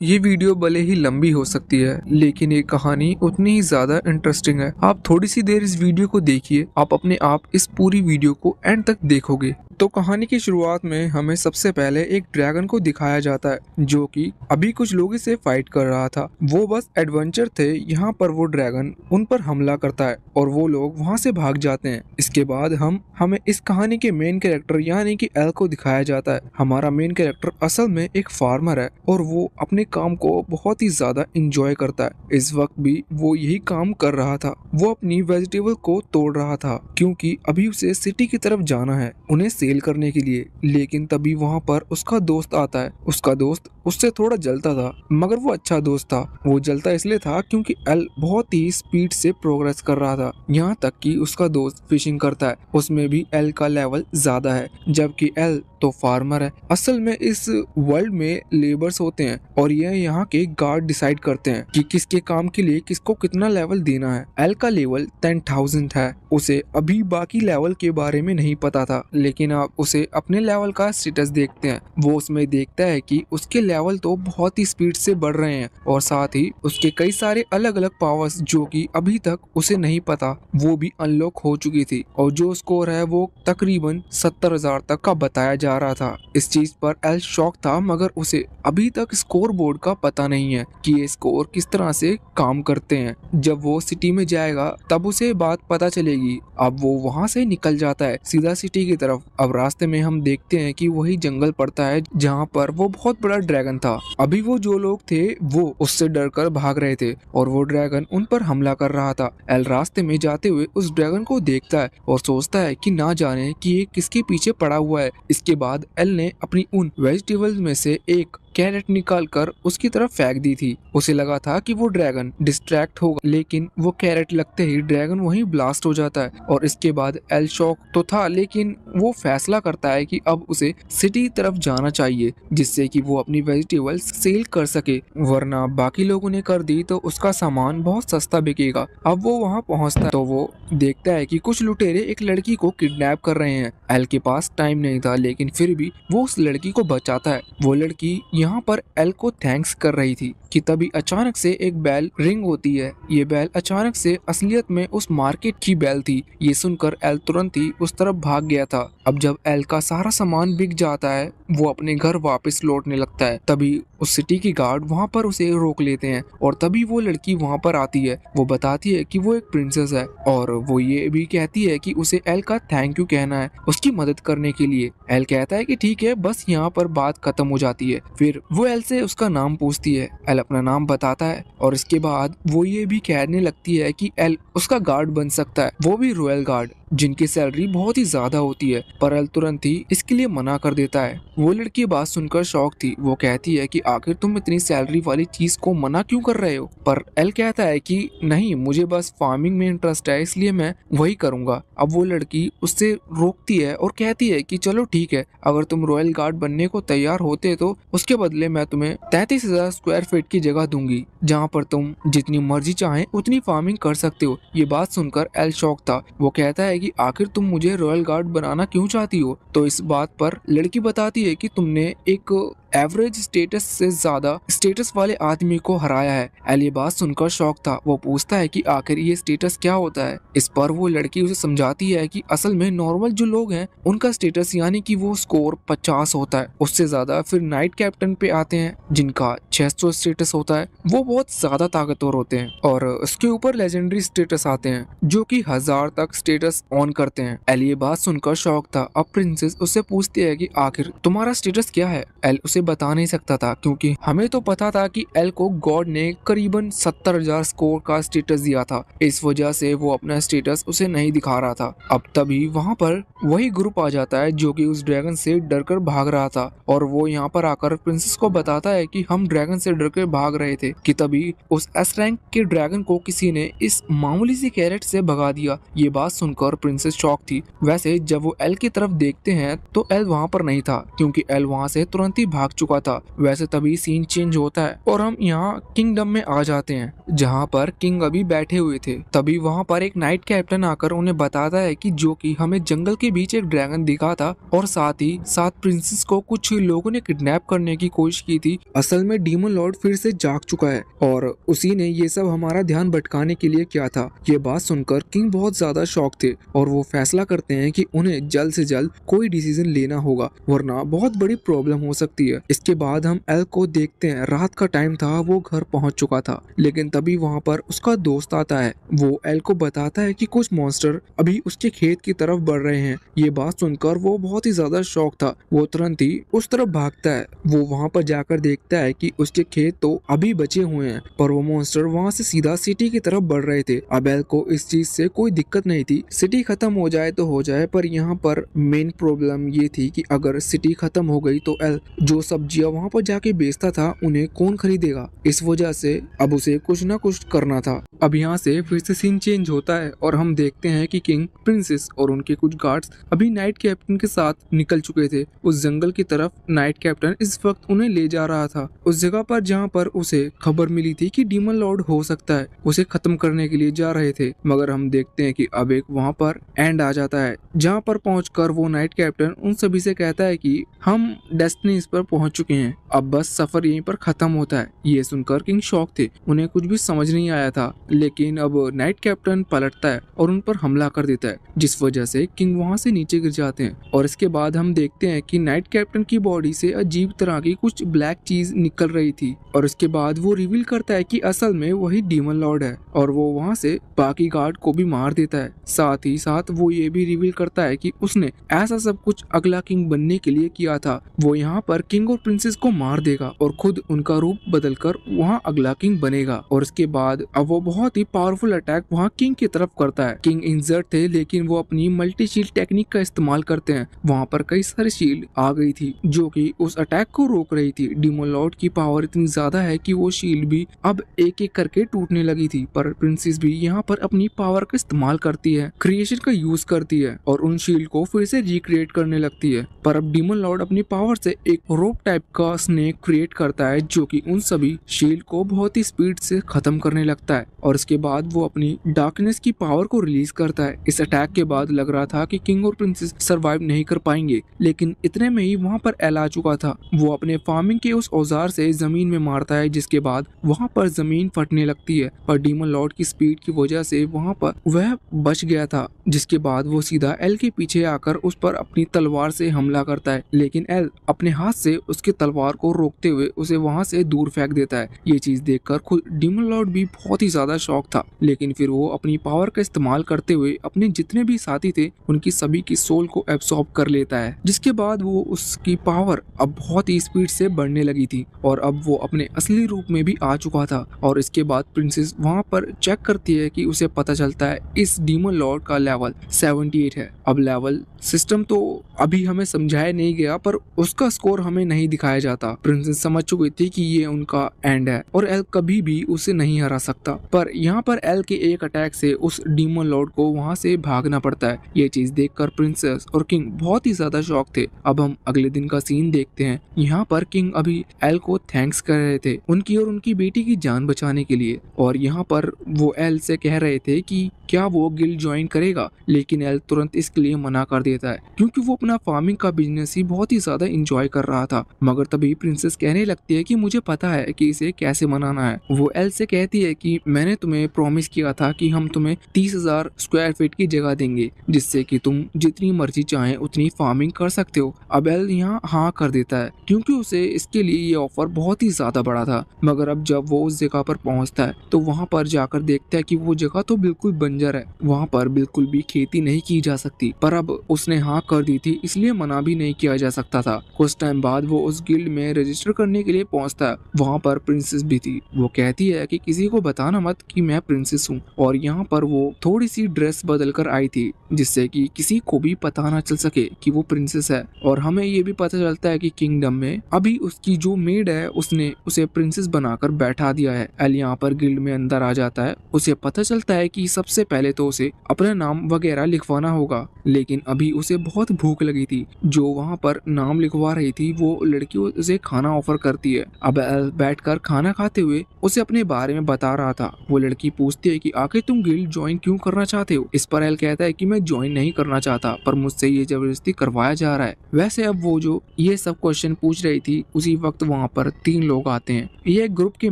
ये वीडियो भले ही लंबी हो सकती है, लेकिन ये कहानी उतनी ही ज्यादा इंटरेस्टिंग है। आप थोड़ी सी देर इस वीडियो को देखिए, आप अपने आप इस पूरी वीडियो को एंड तक देखोगे। तो कहानी की शुरुआत में हमें सबसे पहले एक ड्रैगन को दिखाया जाता है, जो कि अभी कुछ लोगों से फाइट कर रहा था। वो बस एडवेंचर थे। यहाँ पर वो ड्रैगन उन पर हमला करता है और वो लोग वहाँ से भाग जाते हैं। इसके बाद हमें इस कहानी के मेन कैरेक्टर यानी कि एल को दिखाया जाता है। हमारा मेन कैरेक्टर असल में एक फार्मर है और वो अपने काम को बहुत ही ज्यादा इंजॉय करता है। इस वक्त भी वो यही काम कर रहा था। वो अपनी वेजिटेबल को तोड़ रहा था क्योंकि अभी उसे सिटी की तरफ जाना है उन्हें सेल करने के लिए। लेकिन तभी वहाँ पर उसका दोस्त आता है। उसका दोस्त उससे थोड़ा जलता था, मगर वो अच्छा दोस्त था। वो जलता इसलिए था क्योंकि एल बहुत ही स्पीड से प्रोग्रेस कर रहा था। यहाँ तक कि उसका दोस्त फिशिंग करता है, उसमें भी एल का लेवल ज्यादा है, जबकि एल तो फार्मर है। असल में इस वर्ल्ड में लेबर्स होते हैं और ये यहाँ के गार्ड डिसाइड करते हैं कि किसके काम के लिए किसको कितना लेवल देना है। एल का लेवल 10,000 है। उसे अभी बाकी लेवल के बारे में नहीं पता था, लेकिन आप उसे अपने लेवल का स्टेटस देखते हैं। वो उसमें देखता है कि उसके लेवल तो बहुत ही स्पीड से बढ़ रहे हैं और साथ ही उसके कई सारे अलग अलग पावर्स जो कि अभी तक उसे नहीं पता वो भी अनलॉक हो चुकी थी। और जो स्कोर है वो तकरीबन 70,000 तक का बताया जा रहा था। इस चीज पर एल शॉक था, मगर उसे अभी तक स्कोर बोर्ड का पता नहीं है कि ये स्कोर किस तरह से काम करते हैं। जब वो सिटी में जाएगा तब उसे बात पता चलेगी। अब वो वहाँ से निकल जाता है सीधा सिटी की तरफ। अब रास्ते में हम देखते हैं कि वही जंगल पड़ता है जहाँ पर वो बहुत बड़ा ड्रैगन था। अभी वो जो लोग थे वो उससे डरकर भाग रहे थे और वो ड्रैगन उन पर हमला कर रहा था। एल रास्ते में जाते हुए उस ड्रैगन को देखता है और सोचता है कि ना जाने कि ये किसके पीछे पड़ा हुआ है। इसके बाद एल ने अपनी उन वेजिटेबल्स में से एक कैरेट निकालकर उसकी तरफ फेंक दी थी। उसे लगा था कि वो ड्रैगन डिस्ट्रैक्ट होगा, लेकिन वो कैरेट लगते ही ड्रैगन वहीं ब्लास्ट हो जाता है। और इसके बाद एल शॉक तो था, लेकिन वो फैसला करता है कि अब उसे सिटी तरफ जाना चाहिए जिससे कि वो अपनी वेजिटेबल्स सेल कर सके, वरना बाकी लोगों ने कर दी तो उसका सामान बहुत सस्ता बिकेगा। अब वो वहाँ पहुँचता है तो वो देखता है कि कुछ लुटेरे एक लड़की को किडनैप कर रहे हैं। एल के पास टाइम नहीं था, लेकिन फिर भी वो उस लड़की को बचाता है। वो लड़की यहाँ पर एल को थैंक्स कर रही थी कि तभी अचानक से एक बेल रिंग होती है। ये बेल अचानक से असलियत में उस मार्केट की बेल थी। ये सुनकर एल तुरंत ही उस तरफ भाग गया था। अब जब एल का सारा सामान बिक जाता है वो अपने घर वापस लौटने लगता है। तभी उस सिटी की गार्ड वहाँ पर उसे रोक लेते हैं और तभी वो लड़की वहाँ पर आती है। वो बताती है कि वो एक प्रिंसेस है और वो ये भी कहती है कि उसे एल का थैंक यू कहना है उसकी मदद करने के लिए। एल कहता है कि ठीक है, बस यहाँ पर बात खत्म हो जाती है। फिर वो एल से उसका नाम पूछती है। एल अपना नाम बताता है और इसके बाद वो ये भी कहने लगती है कि एल उसका गार्ड बन सकता है, वो भी रॉयल गार्ड, जिनकी सैलरी बहुत ही ज्यादा होती है। पर एल तुरंत ही इसके लिए मना कर देता है। वो लड़की बात सुनकर शॉक थी। वो कहती है कि आखिर तुम इतनी सैलरी वाली चीज को मना क्यों कर रहे हो। पर एल कहता है कि नहीं, मुझे बस फार्मिंग में इंटरेस्ट है, इसलिए मैं वही करूंगा। अब वो लड़की उससे रोकती है और कहती है कि चलो ठीक है, अगर तुम रॉयल गार्ड बनने को तैयार होते तो उसके बदले मैं तुम्हें 33,000 स्क्वायर फीट की जगह दूंगी, जहाँ पर तुम जितनी मर्जी चाहे उतनी फार्मिंग कर सकते हो। ये बात सुनकर एल शॉक था। वो कहता है कि आखिर तुम मुझे रॉयल गार्ड बनाना क्यों चाहती हो। तो इस बात पर लड़की बताती है कि तुमने एक एवरेज स्टेटस से ज्यादा स्टेटस वाले आदमी को हराया है। एल ये बात सुनकर शॉक था। वो पूछता है कि आखिर ये स्टेटस क्या होता है। इस पर वो लड़की उसे समझाती है कि असल में नॉर्मल जो लोग हैं उनका स्टेटस यानी कि वो स्कोर 50 होता है, उससे ज्यादा फिर नाइट कैप्टन पे आते हैं जिनका 600 स्टेटस होता है, वो बहुत ज्यादा ताकतवर होते हैं। और उसके ऊपर लेजेंडरी स्टेटस आते हैं जो कि 1000 तक स्टेटस ऑन करते हैं। एल ये बात सुनकर शॉक था। अब प्रिंसेस उससे पूछती है कि आखिर तुम्हारा स्टेटस क्या है। एल उसे बता नहीं सकता था क्योंकि हमें तो पता था कि एल को गॉड ने करीबन 70,000 स्कोर का स्टेटस दिया था। इस वजह से वो अपना स्टेटस उसे नहीं दिखा रहा था। अब तभी वहाँ पर वही ग्रुप आ जाता है जो कि उस ड्रैगन से डरकर भाग रहा था और वो यहाँ पर आकर प्रिंसेस को बताता है कि हम ड्रैगन से डरकर भाग रहे थे कि तभी उस एस रैंक के ड्रैगन को किसी ने इस मामूली सी कैरेट से भगा दिया। ये बात सुनकर और प्रिंसेस शॉक थी। वैसे जब वो एल की तरफ देखते हैं तो एल वहाँ पर नहीं था, क्योंकि एल वहाँ से तुरंत ही भाग चुका था। वैसे तभी सीन चेंज होता है और हम यहाँ किंगडम में आ जाते हैं, जहाँ पर किंग अभी बैठे हुए थे। तभी वहाँ पर एक नाइट कैप्टन आकर उन्हें बताता है कि जो कि हमें जंगल के बीच एक ड्रैगन दिखा था और साथ ही साथ प्रिंसेस को कुछ लोगों ने किडनैप करने की कोशिश की थी। असल में डीमन लॉर्ड फिर से जाग चुका है और उसी ने ये सब हमारा ध्यान भटकाने के लिए किया था। ये बात सुनकर किंग बहुत ज्यादा शॉक थे और वो फैसला करते हैं कि उन्हें जल्द से जल्द कोई डिसीजन लेना होगा, वरना बहुत बड़ी प्रॉब्लम हो सकती है। इसके बाद हम एल को देखते हैं। रात का टाइम था, वो घर पहुंच चुका था, लेकिन तभी वहां पर उसका दोस्त आता है। वो एल को बताता है कि कुछ मॉन्स्टर अभी उसके खेत की तरफ बढ़ रहे हैं। ये बात सुनकर वो बहुत ही ज्यादा शॉक था। वो तुरंत ही उस तरफ भागता है। वो वहां पर जाकर देखता है कि उसके खेत तो अभी बचे हुए हैं, पर वो मॉन्स्टर वहां से सीधा सिटी की तरफ बढ़ रहे थे। अब एल को इस चीज से कोई दिक्कत नहीं थी, सिटी खत्म हो जाए तो हो जाए, पर यहाँ पर मेन प्रॉब्लम ये थी कि अगर सिटी खत्म हो गई तो एल जो सब्जियां वहां पर जाके बेचता था उन्हें कौन खरीदेगा। इस वजह से अब उसे कुछ ना कुछ करना था। अब यहाँ से फिर से सीन चेंज होता है और हम देखते हैं कि किंग, प्रिंसेस और उनके कुछ गार्ड्स अभी नाइट कैप्टन के साथ निकल चुके थे उस जंगल की तरफ। नाइट कैप्टन इस वक्त उन्हें ले जा रहा था उस जगह पर जहाँ पर उसे खबर मिली थी कि डीमन लॉर्ड हो सकता है उसे खत्म करने के लिए जा रहे थे। मगर हम देखते हैं कि अब एक वहाँ पर एंड आ जाता है, जहाँ पर पहुंचकर वो नाइट कैप्टन उन सभी से कहता है कि हम डेस्टिनीज पर पहुंच चुके हैं, अब बस सफर यहीं पर खत्म होता है। ये सुनकर किंग शॉक थे, उन्हें कुछ भी समझ नहीं आया था। लेकिन अब नाइट कैप्टन पलटता है और उन पर हमला कर देता है, जिस वजह से किंग वहां से नीचे गिर जाते हैं। और इसके बाद हम देखते हैं कि नाइट कैप्टन की बॉडी से अजीब तरह की कुछ ब्लैक चीज निकल रही थी और इसके बाद वो रिवील करता है कि असल में वही डीमन लॉर्ड है और वो वहां से बाकी गार्ड को भी मार देता है। साथ ही साथ वो ये भी रिवील करता है कि उसने ऐसा सब कुछ अगला किंग बनने के लिए किया था। वो यहाँ पर किंग और प्रिंसेस को मार देगा और खुद उनका रूप बदलकर वहाँ अगला किंग बनेगा। और इसके बाद अब वो बहुत ही पावरफुल अटैक वहाँ किंग की तरफ करता है। किंग इंजर्ड थे, लेकिन वो अपनी मल्टी शील्ड टेक्निक का इस्तेमाल करते हैं। वहाँ पर कई सारी शील्ड आ गई थी जो कि उस अटैक को रोक रही थी। डीमन लॉर्ड की पावर इतनी ज्यादा है कि वो शील्ड भी अब एक एक करके टूटने लगी थी, पर प्रिंसेस भी यहाँ पर अपनी पावर का इस्तेमाल करती है, क्रिएशन का यूज करती है और उन शील्ड को फिर से रिक्रिएट करने लगती है। पर अब डीमन लॉर्ड अपनी पावर से एक रोप टाइप का स्नेक क्रिएट करता है जो कि उन सभी शील्ड को बहुत ही स्पीड से खत्म करने लगता है और इसके बाद वो अपनी डार्कनेस की पावर को रिलीज करता है। इस अटैक के बाद लग रहा था कि किंग और प्रिंसेस सरवाइव नहीं कर पाएंगे, लेकिन इतने में ही वहाँ पर एल आ चुका था। वो अपने फार्मिंग के उस औजार से जमीन में मारता है, जिसके बाद वहाँ पर जमीन फटने लगती है, पर डीमन लॉर्ड की स्पीड की वजह से वहाँ पर वह बच गया था। जिसके बाद वो सीधा एल के पीछे आकर उस पर अपनी तलवार से हमला करता है, लेकिन एल अपने हाथ से उसके तलवार को रोकते हुए उसे वहाँ से दूर फेंक देता है। ये चीज देखकर खुद डीमन लॉर्ड भी बहुत ही ज्यादा शॉक था, लेकिन फिर वो अपनी पावर का इस्तेमाल करते हुए अपने जितने भी साथी थे उनकी सभी की सोल को एब्सॉर्ब कर लेता है। जिसके बाद वो उसकी पावर अब बहुत ही स्पीड से बढ़ने लगी थी और अब वो अपने असली रूप में भी आ चुका था। और इसके बाद प्रिंसेस वहाँ पर चेक करती है कि उसे पता चलता है इस डीमन लॉर्ड का लेवल 78 है। अब लेवल सिस्टम तो अभी हमें समझाया नहीं गया, पर उसका स्कोर हमें नहीं दिखाया जाता। प्रिंसेस समझ चुकी थी कि ये उनका एंड है और एल कभी भी उसे नहीं हरा सकता, पर यहाँ पर एल के एक अटैक से उस डीमन लॉर्ड को वहाँ से भागना पड़ता है। ये चीज देखकर प्रिंसेस और किंग बहुत ही ज्यादा शॉक थे। अब हम अगले दिन का सीन देखते हैं। यहाँ पर किंग अभी एल को थैंक्स कर रहे थे उनकी और उनकी बेटी की जान बचाने के लिए, और यहाँ पर वो एल से कह रहे थे कि क्या वो गिल्ड ज्वाइन करेगा, लेकिन एल तुरंत इसके लिए मना कर देता है क्योंकि वो अपना फार्मिंग का बिजनेस ही बहुत ही ज्यादा एंजॉय कर रहा था। मगर तभी प्रिंसेस कहने लगती है कि मुझे पता है कि इसे कैसे मनाना है। वो एल से कहती है कि मैंने तुम्हें प्रॉमिस किया था कि हम तुम्हें 30,000 स्क्वायर फीट की जगह देंगे, जिससे कि तुम जितनी मर्जी चाहे उतनी फार्मिंग कर सकते हो। अब एल यहाँ हाँ कर देता है क्योंकि उसे इसके लिए ये ऑफर बहुत ही ज्यादा बड़ा था। मगर अब जब वो उस जगह पर पहुंचता है तो वहाँ पर जाकर देखता है कि वो जगह तो बिल्कुल बंजर है, वहाँ पर बिल्कुल भी खेती नहीं की जा सकती। पर अब उसने हाँ कर दी थी, इसलिए मना भी नहीं किया जा सकता था। कुछ टाइम बाद वो उस गिल्ड में रजिस्टर करने के लिए पहुंचता है। वहाँ पर प्रिंसेस भी थी। वो कहती है कि किसी को बताना मत कि मैं प्रिंसेस हूँ, और यहाँ पर वो थोड़ी सी ड्रेस बदल कर आई थी जिससे कि किसी को भी पता ना चल सके कि वो प्रिंसेस है। और हमें ये भी पता चलता है कि किंगडम में अभी उसकी जो मेड है उसने उसे प्रिंसेस बनाकर बैठा दिया है। एल यहाँ पर गिल्ड में अंदर आ जाता है। उसे पता चलता है कि सबसे पहले तो उसे अपना नाम वगैरह लिखवाना होगा, लेकिन अभी उसे बहुत भूख लगी थी। जो वहाँ पर नाम लिखवा रही थी वो लड़की उसे खाना ऑफर करती है। अब एल बैठकर खाना खाते हुए उसे अपने बारे में बता रहा था। वो लड़की पूछती है कि आखिर तुम गिल्ड ज्वाइन क्यों करना चाहते हो। इस पर एल कहता है कि मैं ज्वाइन नहीं करना चाहता, पर मुझसे ये जबरदस्ती करवाया जा रहा है। वैसे अब वो जो ये सब क्वेश्चन पूछ रही थी उसी वक्त वहाँ पर 3 लोग आते हैं। ये एक ग्रुप के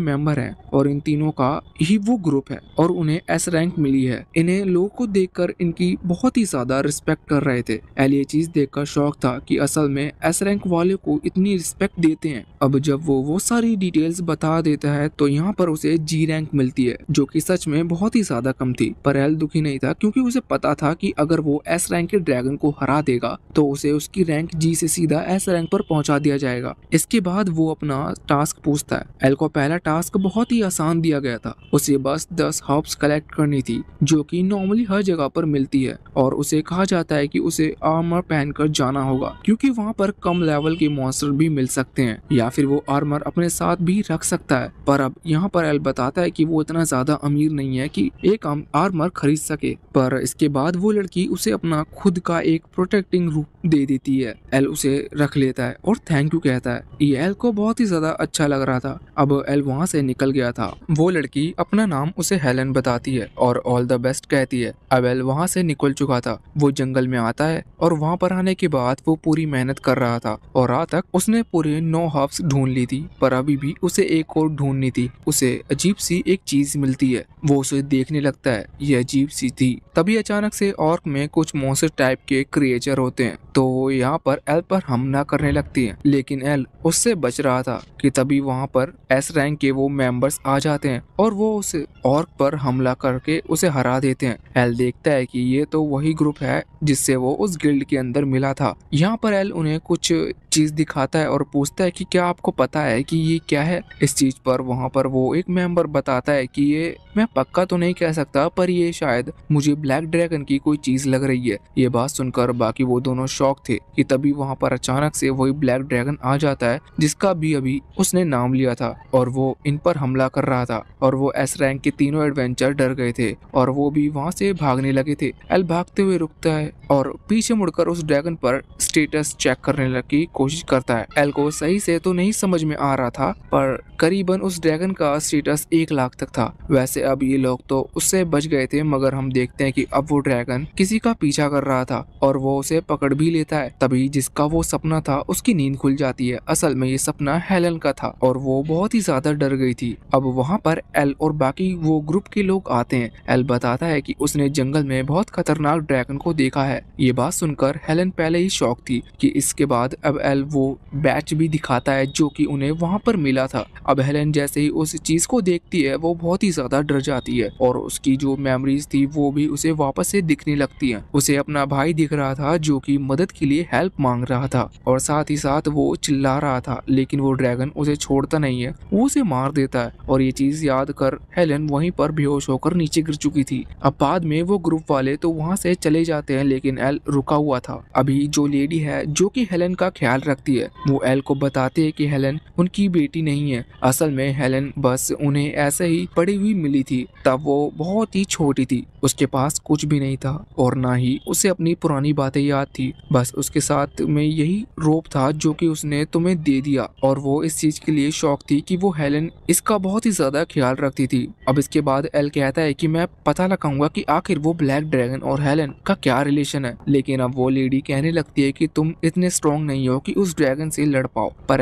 मेंबर हैं और इन तीनों का ही वो ग्रुप है और उन्हें एस रैंक मिली है। इन्हें लोगों को देखकर इनकी बहुत ही ज्यादा रिस्पेक्ट कर रहे थे। एल ये चीज देखकर शौक था कि असल में एस रैंक वाले को इतनी रिस्पेक्ट देते हैं। अब जब वो सारी डिटेल्स बता देता है तो यहाँ पर उसे जी रैंक मिलती है, जो कि सच में बहुत ही ज्यादा कम थी। पर एल दुखी नहीं था क्योंकि उसे पता था कि अगर वो एस रैंक के ड्रैगन को हरा देगा तो उसे उसकी रैंक जी से सीधा एस रैंक पर पहुंचा दिया जाएगा। इसके बाद वो अपना टास्क पूछता है। एल को पहला टास्क बहुत ही आसान दिया गया था। उसे बस 10 हर्ब्स कलेक्ट करनी थी, जो कि नॉर्मली हर जगह पर मिलती है, और उसे कहा जाता है कि उसे आर्मर पहनकर जाना होगा क्योंकि वहाँ पर कम लेवल के मॉन्स्टर भी मिल सकते हैं, या फिर वो आर्मर अपने साथ भी रख सकता है। पर अब यहाँ पर एल बताता है कि वो इतना ज्यादा अमीर नहीं है कि एक आर्मर खरीद सके। पर इसके बाद वो लड़की उसे अपना खुद का एक प्रोटेक्टिंग रूप दे देती है। एल उसे रख लेता है और थैंक यू कहता है। ये एल को बहुत ही ज्यादा अच्छा लग रहा था। अब एल वहाँ से निकल गया था। वो लड़की अपना नाम उसे हेलन बताती है और ऑल द बेस्ट कहती है। अब एल वहाँ से निकल चुका था। वो जंगल में आता है और वहाँ पर आने के बाद वो पूरी मेहनत कर रहा था और रात तक उसने पूरे 9 हर्ब्स ढूंढ ली थी, पर अभी भी उसे एक और ढूंढनी थी। उसे अजीब सी एक चीज मिलती है। वो उसे देखने लगता है, ये अजीब सी थी। तभी अचानक से ऑर्क में कुछ मॉन्स्टर टाइप के क्रिएचर होते हैं, तो वो यहाँ पर एल पर हमला करने लगती है, लेकिन एल उससे बच रहा था कि तभी वहाँ पर एस रैंक के वो मेंबर्स आ जाते हैं और वो उस ऑर्क पर हमला करके उसे हरा देते हैं। एल देखता है कि ये तो वही ग्रुप है जिससे वो उस गिल्ड के अंदर मिला था। यहाँ पर एल उन्हें कुछ चीज दिखाता है और पूछता है कि क्या आपको पता है कि ये क्या है। इस चीज पर वहाँ पर वो एक मेंबर बताता है कि ये मैं पक्का तो नहीं कह सकता, पर ये शायद मुझे ब्लैक ड्रैगन की कोई चीज लग रही है। ये बात सुनकर बाकी वो दोनों शॉक थे कि तभी वहाँ पर अचानक से वही ब्लैक ड्रैगन आ जाता है जिसका भी अभी उसने नाम लिया था, और वो इन पर हमला कर रहा था। और वो एस रैंक के तीनों एडवेंचर डर गए थे और वो भी वहाँ से भागने लगे थे। एल भागते हुए रुकता है और पीछे मुड़कर उस ड्रैगन पर स्टेटस चेक करने की कोशिश करता है। एल को सही से तो नहीं समझ में आ रहा था, पर करीबन उस ड्रैगन का स्टेटस 1 लाख तक था। वैसे अब ये लोग तो उससे बच गए थे, मगर हम देखते हैं कि अब वो ड्रैगन किसी का पीछा कर रहा था और वो उसे पकड़ भी लेता है। तभी जिसका वो सपना था उसकी नींद खुल जाती है। असल में ये सपना हेलन का था और वो बहुत ही ज्यादा डर गई थी। अब वहाँ पर एल और बाकी वो ग्रुप के लोग आते हैं। एल बताता है कि उसने जंगल में बहुत खतरनाक ड्रैगन को देखा है। ये बात सुनकर हेलन पहले ही शॉक थी कि इसके बाद अब एल वो बैच भी दिखाता है जो कि उन्हें वहाँ पर मिला था। अब हेलन जैसे ही उस चीज को देखती है वो बहुत ही ज्यादा डर जाती है और उसकी जो मेमोरीज थी वो भी उसे वापस से दिखने लगती है। उसे अपना भाई दिख रहा था जो कि मदद के लिए हेल्प मांग रहा था और साथ ही साथ वो चिल्ला रहा था, लेकिन वो ड्रैगन उसे छोड़ता नहीं है, वो उसे मार देता है। और ये चीज याद कर हेलन वहीं पर बेहोश होकर नीचे गिर चुकी थी। अब बाद में वो ग्रुप वाले तो वहाँ से चले जाते हैं, लेकिन एल रुका हुआ था। अभी जो लेडी है जो कि हेलन का ख्याल रखती है वो एल को बताते है कि हेलन उनकी बेटी नहीं है। असल में हेलन बस उन्हें ऐसे ही पड़ी हुई मिली थी। तब वो बहुत ही छोटी थी, उसके पास कुछ भी नहीं था और ना ही उसे अपनी पुरानी बातें याद थी। बस उसके साथ में यही रोप था जो कि उसने तुम्हें दे दिया, और वो इस चीज के लिए शौक थी कि वो हेलन इसका बहुत ही ज्यादा ख्याल रखती थी। अब इसके बाद एल कहता है कि मैं पता लगाऊंगा कि आखिर वो ब्लैक ड्रैगन और हेलन का क्या रिलेशन है। लेकिन अब वो लेडी कहने लगती है कि तुम इतने स्ट्रॉन्ग नहीं हो कि उस ड्रैगन से लड़ पाओ। पर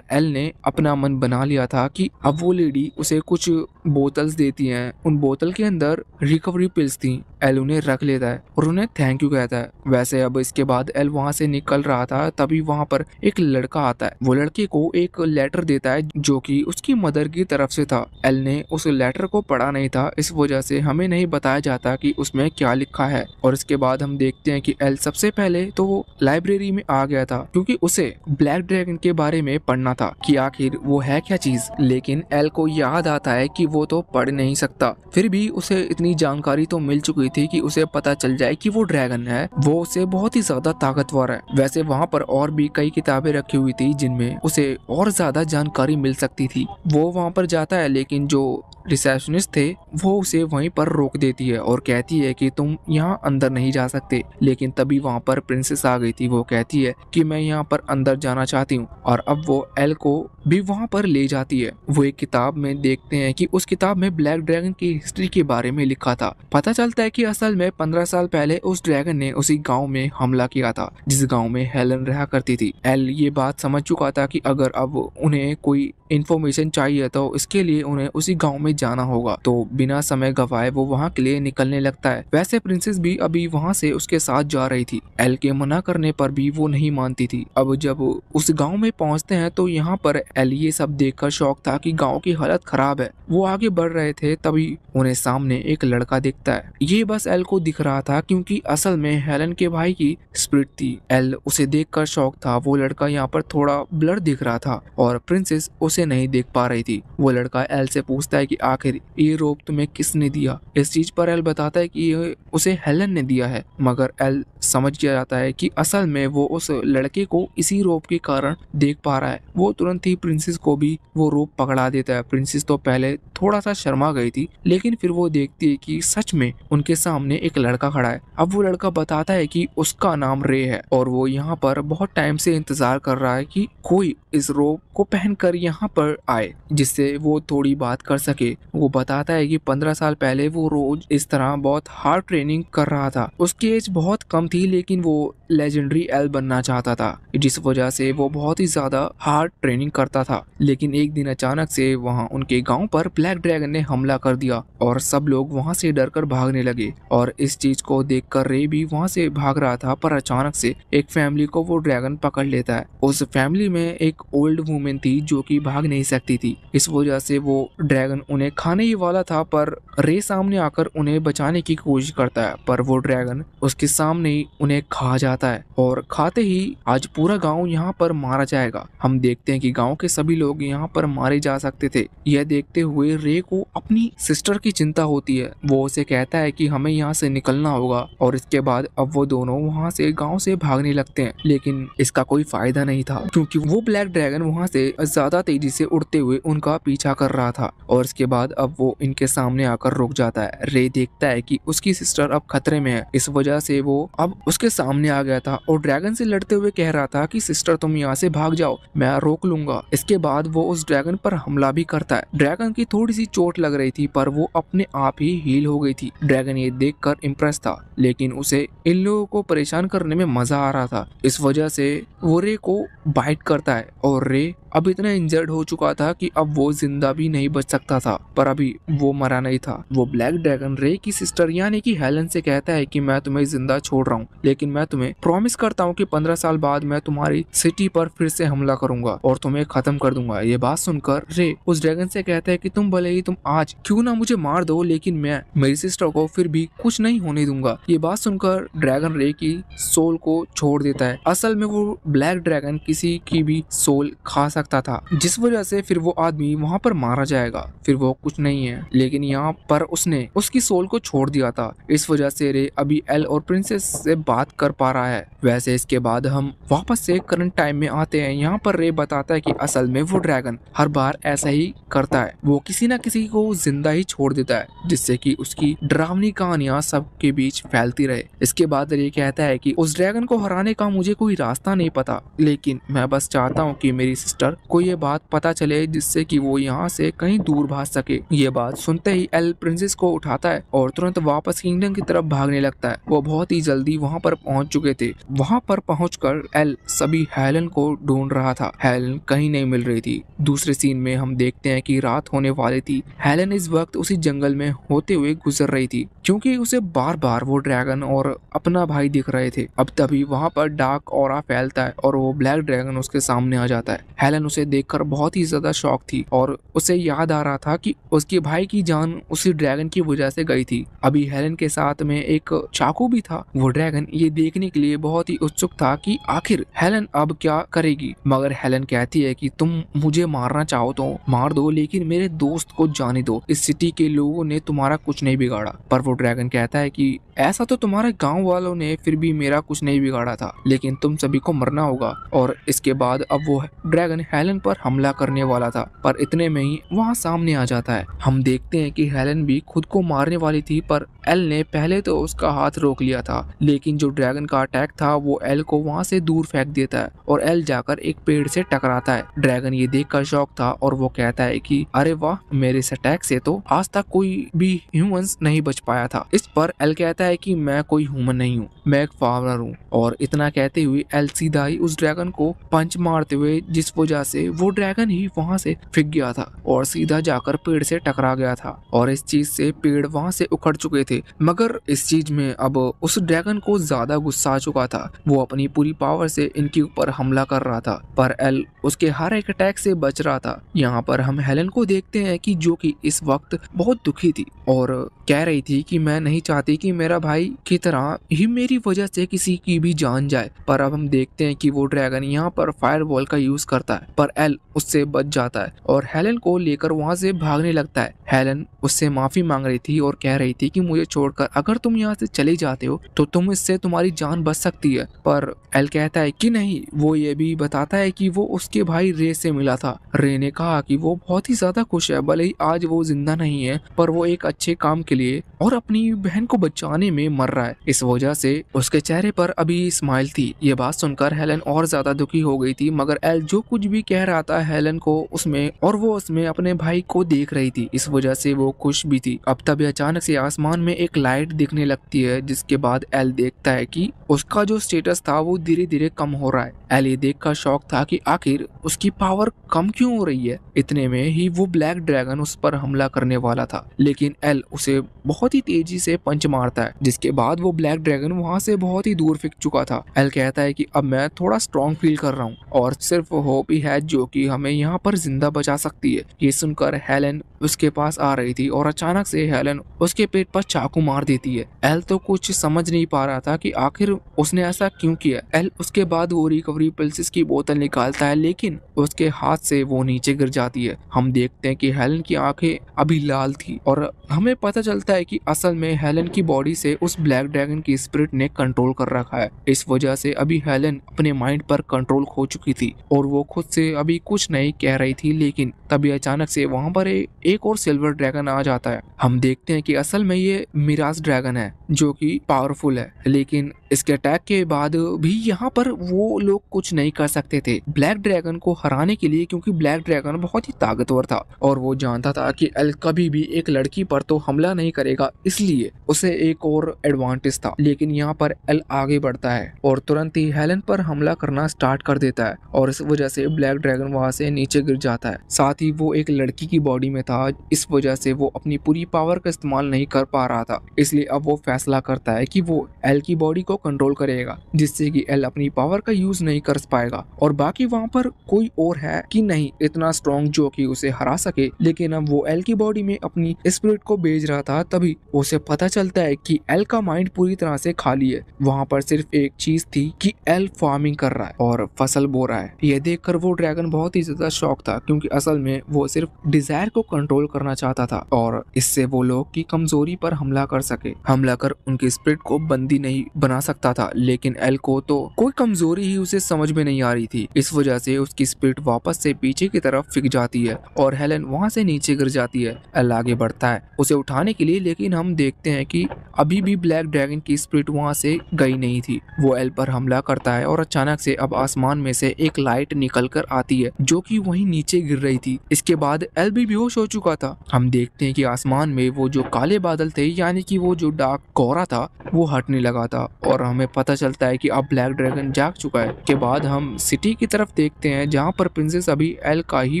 एल ने अपना मन बना लिया था कि अब वो लेडी उसे कुछ बोतल्स देती हैं। उन बोतल के अंदर रिकवरी पिल्स थी। एल उन्हें रख लेता है और उन्हें थैंक यू कहता है। वैसे अब इसके बाद एल वहाँ से निकल रहा था, तभी वहाँ पर एक लड़का आता है। वो लड़के को एक लेटर देता है जो कि उसकी मदर की तरफ से था। एल ने उस लेटर को पढ़ा नहीं था, इस वजह से हमें नहीं बताया जाता कि उसमें क्या लिखा है। और इसके बाद हम देखते हैं कि एल सबसे पहले तो वो लाइब्रेरी में आ गया था क्योंकि उसे ब्लैक ड्रैगन के बारे में पढ़ना था कि आखिर वो है क्या चीज। लेकिन एल को याद आता है कि वो तो पढ़ नहीं सकता, फिर भी उसे इतनी जानकारी तो मिल चुकी थी कि उसे पता चल जाए कि वो ड्रैगन है, वो उसे बहुत ही ज्यादा ताकतवर है। वैसे वहाँ पर और भी कई किताबें रखी हुई थी जिनमें उसे और ज्यादा जानकारी मिल सकती थी। वो वहाँ पर जाता है, लेकिन जो रिसेप्शनिस्ट थे वो उसे वहीं पर रोक देती है और कहती है कि तुम यहाँ अंदर नहीं जा सकते। लेकिन तभी वहाँ पर प्रिंसेस आ गई थी। वो कहती है कि मैं यहाँ पर अंदर जाना चाहती हूँ और अब वो एल को भी वहाँ पर ले जाती है। वो एक किताब में देखते हैं कि उस किताब में ब्लैक ड्रैगन की हिस्ट्री के बारे में लिखा था। पता चलता है कि असल में 15 साल पहले उस ड्रैगन ने उसी गांव में हमला किया था जिस गांव में हेलन रहा करती थी। एल ये बात समझ चुका था कि अगर अब उन्हें कोई इन्फॉर्मेशन चाहिए तो इसके लिए उन्हें उसी गांव में जाना होगा। तो बिना समय गवाए वो वहां के लिए निकलने लगता है। वैसे प्रिंसेस भी अभी वहां से उसके साथ जा रही थी। एल के मना करने पर भी वो नहीं मानती थी। अब जब उस गांव में पहुंचते हैं तो यहाँ पर एल ये सब देखकर शौक था कि गांव की हालत खराब है। वो आगे बढ़ रहे थे तभी उन्हें सामने एक लड़का दिखता है। ये बस एल को दिख रहा था क्योंकि असल में हेलन के भाई की स्पिरिट थी। एल उसे देखकर शौक था। वो लड़का यहाँ पर थोड़ा ब्लर दिख रहा था और प्रिंसेस उसे नहीं देख पा रही थी। वो लड़का एल से पूछता है कि आखिर ये रोप तुम्हें किसने दिया। इस चीज पर एल बताता है कि ये उसे हेलन ने दिया है, मगर एल समझ गया जाता है कि असल में वो उस लड़के को इसी रोप के कारण देख पा रहा है। वो तुरंत ही प्रिंसेस को भी वो रोप पकड़ा देता है। प्रिंसेस तो पहले थोड़ा सा शर्मा गई थी लेकिन फिर वो देखती है कि सच में उनके सामने एक लड़का खड़ा है। अब वो लड़का बताता है कि उसका नाम रे है और वो यहाँ पर बहुत टाइम से इंतजार कर रहा है कि कोई इस रोप को पहनकर यहाँ पर आए जिससे वो थोड़ी बात कर सके। वो बताता है कि 15 साल पहले वो रोज इस तरह बहुत हार्ड ट्रेनिंग कर रहा था। उसकी एज बहुत कम थी लेकिन वो लेजेंडरी एल बनना चाहता था जिस वजह से वो बहुत ही ज्यादा हार्ड ट्रेनिंग करता था। लेकिन एक दिन अचानक से वहाँ उनके गांव पर ब्लैक ड्रैगन ने हमला कर दिया और सब लोग वहाँ से डरकर भागने लगे। और इस चीज को देखकर रे भी वहाँ से भाग रहा था पर अचानक से एक फैमिली को वो ड्रैगन पकड़ लेता है। उस फैमिली में एक ओल्ड वुमेन थी जो कि भाग नहीं सकती थी। इस वजह से वो ड्रैगन उन्हें खाने ही वाला था पर रे सामने आकर उन्हें बचाने की कोशिश करता है पर वो ड्रैगन उसके सामने ही उन्हें खा जाता है और खाते ही आज पूरा गांव यहाँ पर मारा जाएगा। हम देखते हैं कि गांव के सभी लोग यहाँ पर मारे जा सकते थे। यह देखते हुए रे को अपनी सिस्टर की चिंता होती है। वो उसे कहता है कि हमें यहाँ से निकलना होगा और इसके बाद अब वो दोनों वहाँ से गांव से भागने लगते हैं। लेकिन इसका कोई फायदा नहीं था क्योंकि वो ब्लैक ड्रैगन वहाँ से ज्यादा तेजी से उड़ते हुए उनका पीछा कर रहा था और इसके बाद अब वो इनके सामने आकर रुक जाता है। रे देखता है कि उसकी सिस्टर अब खतरे में है। इस वजह से वो अब उसके सामने आ गया था और ड्रैगन से लड़ते हुए कह रहा था कि सिस्टर तुम यहाँ से भाग जाओ, मैं रोक लूंगा। इसके बाद वो उस ड्रैगन पर हमला भी करता है। ड्रैगन की थोड़ी सी चोट लग रही थी पर वो अपने आप ही हील हो गई थी। ड्रैगन ये देखकर इम्प्रेस था लेकिन उसे इन लोगों को परेशान करने में मजा आ रहा था। इस वजह से वो रे को बाइट करता है और रे अब इतना इंजर्ड हो चुका था कि अब वो जिंदा भी नहीं बच सकता था पर अभी वो मरा नहीं था। वो ब्लैक ड्रैगन रे की सिस्टर यानी कि हेलन से कहता है कि मैं तुम्हें जिंदा छोड़ रहा हूँ लेकिन मैं तुम्हें प्रॉमिस करता हूँ कि 15 साल बाद मैं तुम्हारी सिटी पर फिर से हमला करूंगा और तुम्हें खत्म कर दूंगा। ये बात सुनकर रे उस ड्रैगन से कहता है कि तुम भले ही तुम आज क्यों ना मुझे मार दो लेकिन मैं मेरी सिस्टर को फिर भी कुछ नहीं होने दूंगा। ये बात सुनकर ड्रैगन रे की सोल को छोड़ देता है। असल में वो ब्लैक ड्रैगन किसी की भी सोल खा सकता था जिस वजह से फिर वो आदमी वहाँ पर मारा जाएगा। फिर वो कुछ नहीं है लेकिन यहाँ पर उसने उसकी सोल को छोड़ दिया था। इस वजह से रे अभी एल और प्रिंसेस से बात कर पा रहा है। वैसे इसके बाद हम वापस से करंट टाइम में आते हैं। यहाँ पर रे बताता है कि असल में वो ड्रैगन हर बार ऐसा ही करता है, वो किसी न किसी को जिंदा ही छोड़ देता है जिससे कि उसकी डरावनी कहानियां सबके बीच फैलती रहे। इसके बाद रे कहता है कि उस ड्रैगन को हराने का मुझे कोई रास्ता नहीं पता लेकिन मैं बस चाहता हूँ कि मेरी सिस्टर को ये बात पता चले जिससे कि वो यहाँ से कहीं दूर भाग सके। ये बात सुनते ही एल प्रिंसेस को उठाता है और तुरंत वापस किंगडम की तरफ भागने लगता है। वो बहुत ही जल्दी वहाँ पर पहुँच चुके थे। वहाँ पर पहुंचकर एल सभी हेलन को ढूंढ रहा था। हेलन कहीं नहीं मिल रही थी। दूसरे सीन में हम देखते हैं कि रात होने वाली थी। हेलन इस वक्त उसी जंगल में होते हुए गुजर रही थी क्योंकि उसे बार बार वो ड्रैगन और अपना भाई दिख रहे थे। अब तभी वहाँ पर डार्क ऑरा फैलता है और वो ब्लैक ड्रैगन उसके सामने आ जाता है। हेलन उसे देखकर बहुत ही ज्यादा शॉक थी और उसे याद आ रहा था कि उसके भाई की जान उसी ड्रैगन की वजह से गई थी। अभी हेलन के साथ में एक चाकू भी था। वो ड्रैगन ये देखने के लिए बहुत ही उत्सुक था कि आखिर हेलन अब क्या करेगी, मगर हेलन कहती है कि तुम मुझे मारना चाहो तो मार दो लेकिन मेरे दोस्त को जाने दो। इस सिटी के लोगों ने तुम्हारा कुछ नहीं बिगाड़ा। पर वो ड्रैगन कहता है कि ऐसा तो तुम्हारे गांव वालों ने फिर भी मेरा कुछ नहीं बिगाड़ा था लेकिन तुम सभी को मरना होगा। और इसके बाद अब वो ड्रैगन हेलन पर हमला हमला करने वाला था, पर इतने में ही वहाँ सामने आ जाता है। हम देखते हैं कि हेलन भी खुद को मारने वाली थी, पर एल ने पहले तो उसका हाथ रोक लिया था, लेकिन जो ड्रैगन का अटैक था वो एल को वहाँ से दूर फेंक देता है और एल जाकर एक पेड़ से टकराता है। ड्रैगन ये देखकर शॉक था और वो कहता है कि अरे वाह, मेरे इस अटैक से तो आज तक कोई भी ह्यूमंस नहीं बच पाया था। इस पर एल कहता है कि मैं कोई ह्यूमन नहीं हूँ, मैं एक फार्मर हूँ। और इतना कहते हुए एल सीधा ही उस ड्रैगन को पंच मारते हुए, जिस वजह से वो ड्रैगन ही वहाँ से फिक गया था और सीधा जाकर पेड़ से टकरा गया था और इस चीज से पेड़ वहाँ से उखड़ चुके थे। मगर इस चीज में अब उस ड्रैगन को ज्यादा गुस्सा आ चुका था, वो अपनी पूरी पावर से इनके ऊपर हमला कर रहा था, पर एल उसके हर एक अटैक से बच रहा था। यहाँ पर हम हेलन को देखते हैं कि जो कि इस वक्त बहुत दुखी थी और कह रही थी कि मैं नहीं चाहती कि मेरा भाई की तरह ही मेरी वजह से किसी की भी जान जाए। पर अब हम देखते हैं कि वो ड्रैगन यहाँ पर फायरबॉल का यूज करता है, पर एल उससे बच जाता है और हेलन को लेकर वहाँ से भागने लगता है। हेलन उससे माफी मांग रही थी और कह रही थी कि मुझे छोड़कर अगर तुम यहाँ से चले जाते हो तो इससे तुम्हारी जान बच सकती है, पर एल कहता है कि नहीं। वो ये भी बताता है कि वो उसके भाई रे से मिला था। रे ने कहा कि वो बहुत ही ज्यादा खुश है, भले ही आज वो जिंदा नहीं है, पर वो एक अच्छे काम के लिए और अपनी बहन को बचाने में मर रहा है। इस वजह से उसके चेहरे पर अभी स्माइल थी। ये बात सुनकर हेलन और ज्यादा दुखी हो गई थी, मगर एल जो कुछ भी कह रहा था हेलन को उसमें, और वो उसमें अपने भाई को देख रही थी, इस वजह से वो खुश भी थी। अब तभी अचानक से आसमान में एक लाइट दिखने लगती है, जिसके बाद एल देखता है कि उसका जो स्टेटस था वो धीरे धीरे कम हो रहा है। एल ये देखकर शॉक था कि आखिर उसकी पावर कम क्यों हो रही है। इतने में ही वो ब्लैक ड्रैगन उस पर हमला करने वाला था, लेकिन एल उसे बहुत ही तेजी से पंच मारता है, जिसके बाद वो ब्लैक ड्रैगन वहाँ से बहुत ही दूर फिक चुका था। एल कहता है कि अब मैं थोड़ा स्ट्रॉन्ग फील कर रहा हूँ और सिर्फ होप ही है जो कि हमें यहाँ पर जिंदा बचा सकती है। ये सुनकर हेलन उसके पास आ रही थी और अचानक से हेलन उसके पेट पर चाकू मार देती है। एल तो कुछ समझ नहीं पा रहा था कि आखिर उसने ऐसा क्यों किया। एल उसके बाद वो रिकवरी पिल्स की बोतल निकालता है, लेकिन उसके हाथ से वो नीचे गिर जाती है। हम देखते हैं कि हेलन की आंखें अभी लाल थी और हमें पता चलता है कि असल में हेलन की बॉडी से उस ब्लैक ड्रैगन की स्पिरिट ने कंट्रोल कर रखा है। इस वजह से अभी हेलन अपने माइंड पर कंट्रोल खो चुकी थी और वो खुद से अभी कुछ नहीं कह रही थी, लेकिन तभी अचानक से वहां पर एक और सिल्वर ड्रैगन आ जाता है। हम देखते हैं कि असल में ये मिराज ड्रैगन है जो कि पावरफुल है, लेकिन इसके अटैक के बाद भी यहाँ पर वो लोग कुछ नहीं कर सकते थे ब्लैक ड्रैगन को हराने के लिए, क्योंकि ब्लैक ड्रैगन बहुत ही ताकतवर था और वो जानता था कि एल कभी भी एक लड़की पर तो हमला नहीं करेगा, इसलिए उसे एक और एडवांटेज था। लेकिन यहाँ पर एल आगे बढ़ता है और तुरंत ही हेलन पर हमला करना स्टार्ट कर देता है और इस वजह से ब्लैक ड्रैगन वहां से नीचे गिर जाता है। साथ ही वो एक लड़की की बॉडी में था, इस वजह से वो अपनी पूरी पावर का इस्तेमाल नहीं कर पा रहा था, इसलिए अब वो फैसला करता है कि वो एल की बॉडी को कंट्रोल करेगा, जिससे कि एल अपनी पावर का यूज नहीं कर पाएगा। और बाकी वहाँ पर कोई और है कि नहीं इतना स्ट्रॉन्ग जो कि उसे हरा सके, लेकिन अब वो एल की बॉडी में अपनी स्पिरिट को भेज रहा था। तभी उसे पता चलता है कि एल का माइंड पूरी तरह से खाली है। वहाँ पर सिर्फ एक चीज थी कि एल फार्मिंग कर रहा है और फसल बो रहा है। यह देखकर वो ड्रैगन बहुत ही ज्यादा शॉक था, क्योंकि असल में वो सिर्फ डिजायर को कंट्रोल करना चाहता था और इससे वो लोग की कमजोरी पर हमला कर सके, हमला कर उनकी स्पिरिट को बंदी नहीं बना सकता था। लेकिन एल को तो कोई कमजोरी ही उसे समझ में नहीं आ रही थी, इस वजह से उसकी स्पिरिट वापस से पीछे की तरफ फिक जाती है और हेलन वहां से नीचे गिर जाती है। एल आगे बढ़ता है उसे उठाने के लिए, लेकिन हम देखते हैं कि अभी भी ब्लैक ड्रैगन की स्पिरिट वहां से गई नहीं थी। वो एल पर हमला करता है और अचानक से अब आसमान में से एक लाइट निकल कर आती है जो कि वहीं नीचे गिर रही थी। इसके बाद एल भी बेहोश हो चुका था। हम देखते हैं कि आसमान में वो जो काले बादल थे, यानी कि वो जो डार्क कोहरा था, वो हटने लगा था और हमें पता चलता है कि अब ब्लैक ड्रैगन जाग चुका है। के बाद हम सिटी की तरफ देखते हैं जहाँ पर प्रिंसेस अभी एल का ही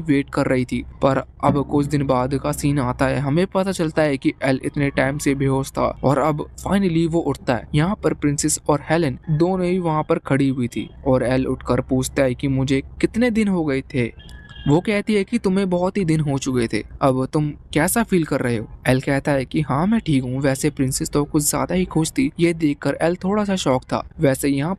वेट कर रही थी, पर अब कुछ दिन बाद का सीन आता है। हमें पता चलता है कि एल इतने टाइम से बेहोश था और अब फाइनली वो उठता है। यहाँ पर प्रिंसेस और हेलन दोनों ही वहाँ पर खड़ी हुई थी और एल उठकर पूछता है कि मुझे कितने दिन हो गए थे। वो कहती है कि तुम्हें बहुत ही दिन हो चुके थे, अब तुम कैसा फील कर रहे हो। एल कहता है कि हाँ मैं ठीक हूँ। वैसे प्रिंसेस तो कुछ ज्यादा ही खुश थी। ये देखकर एल थोड़ा सा शॉक था। वैसे यहाँ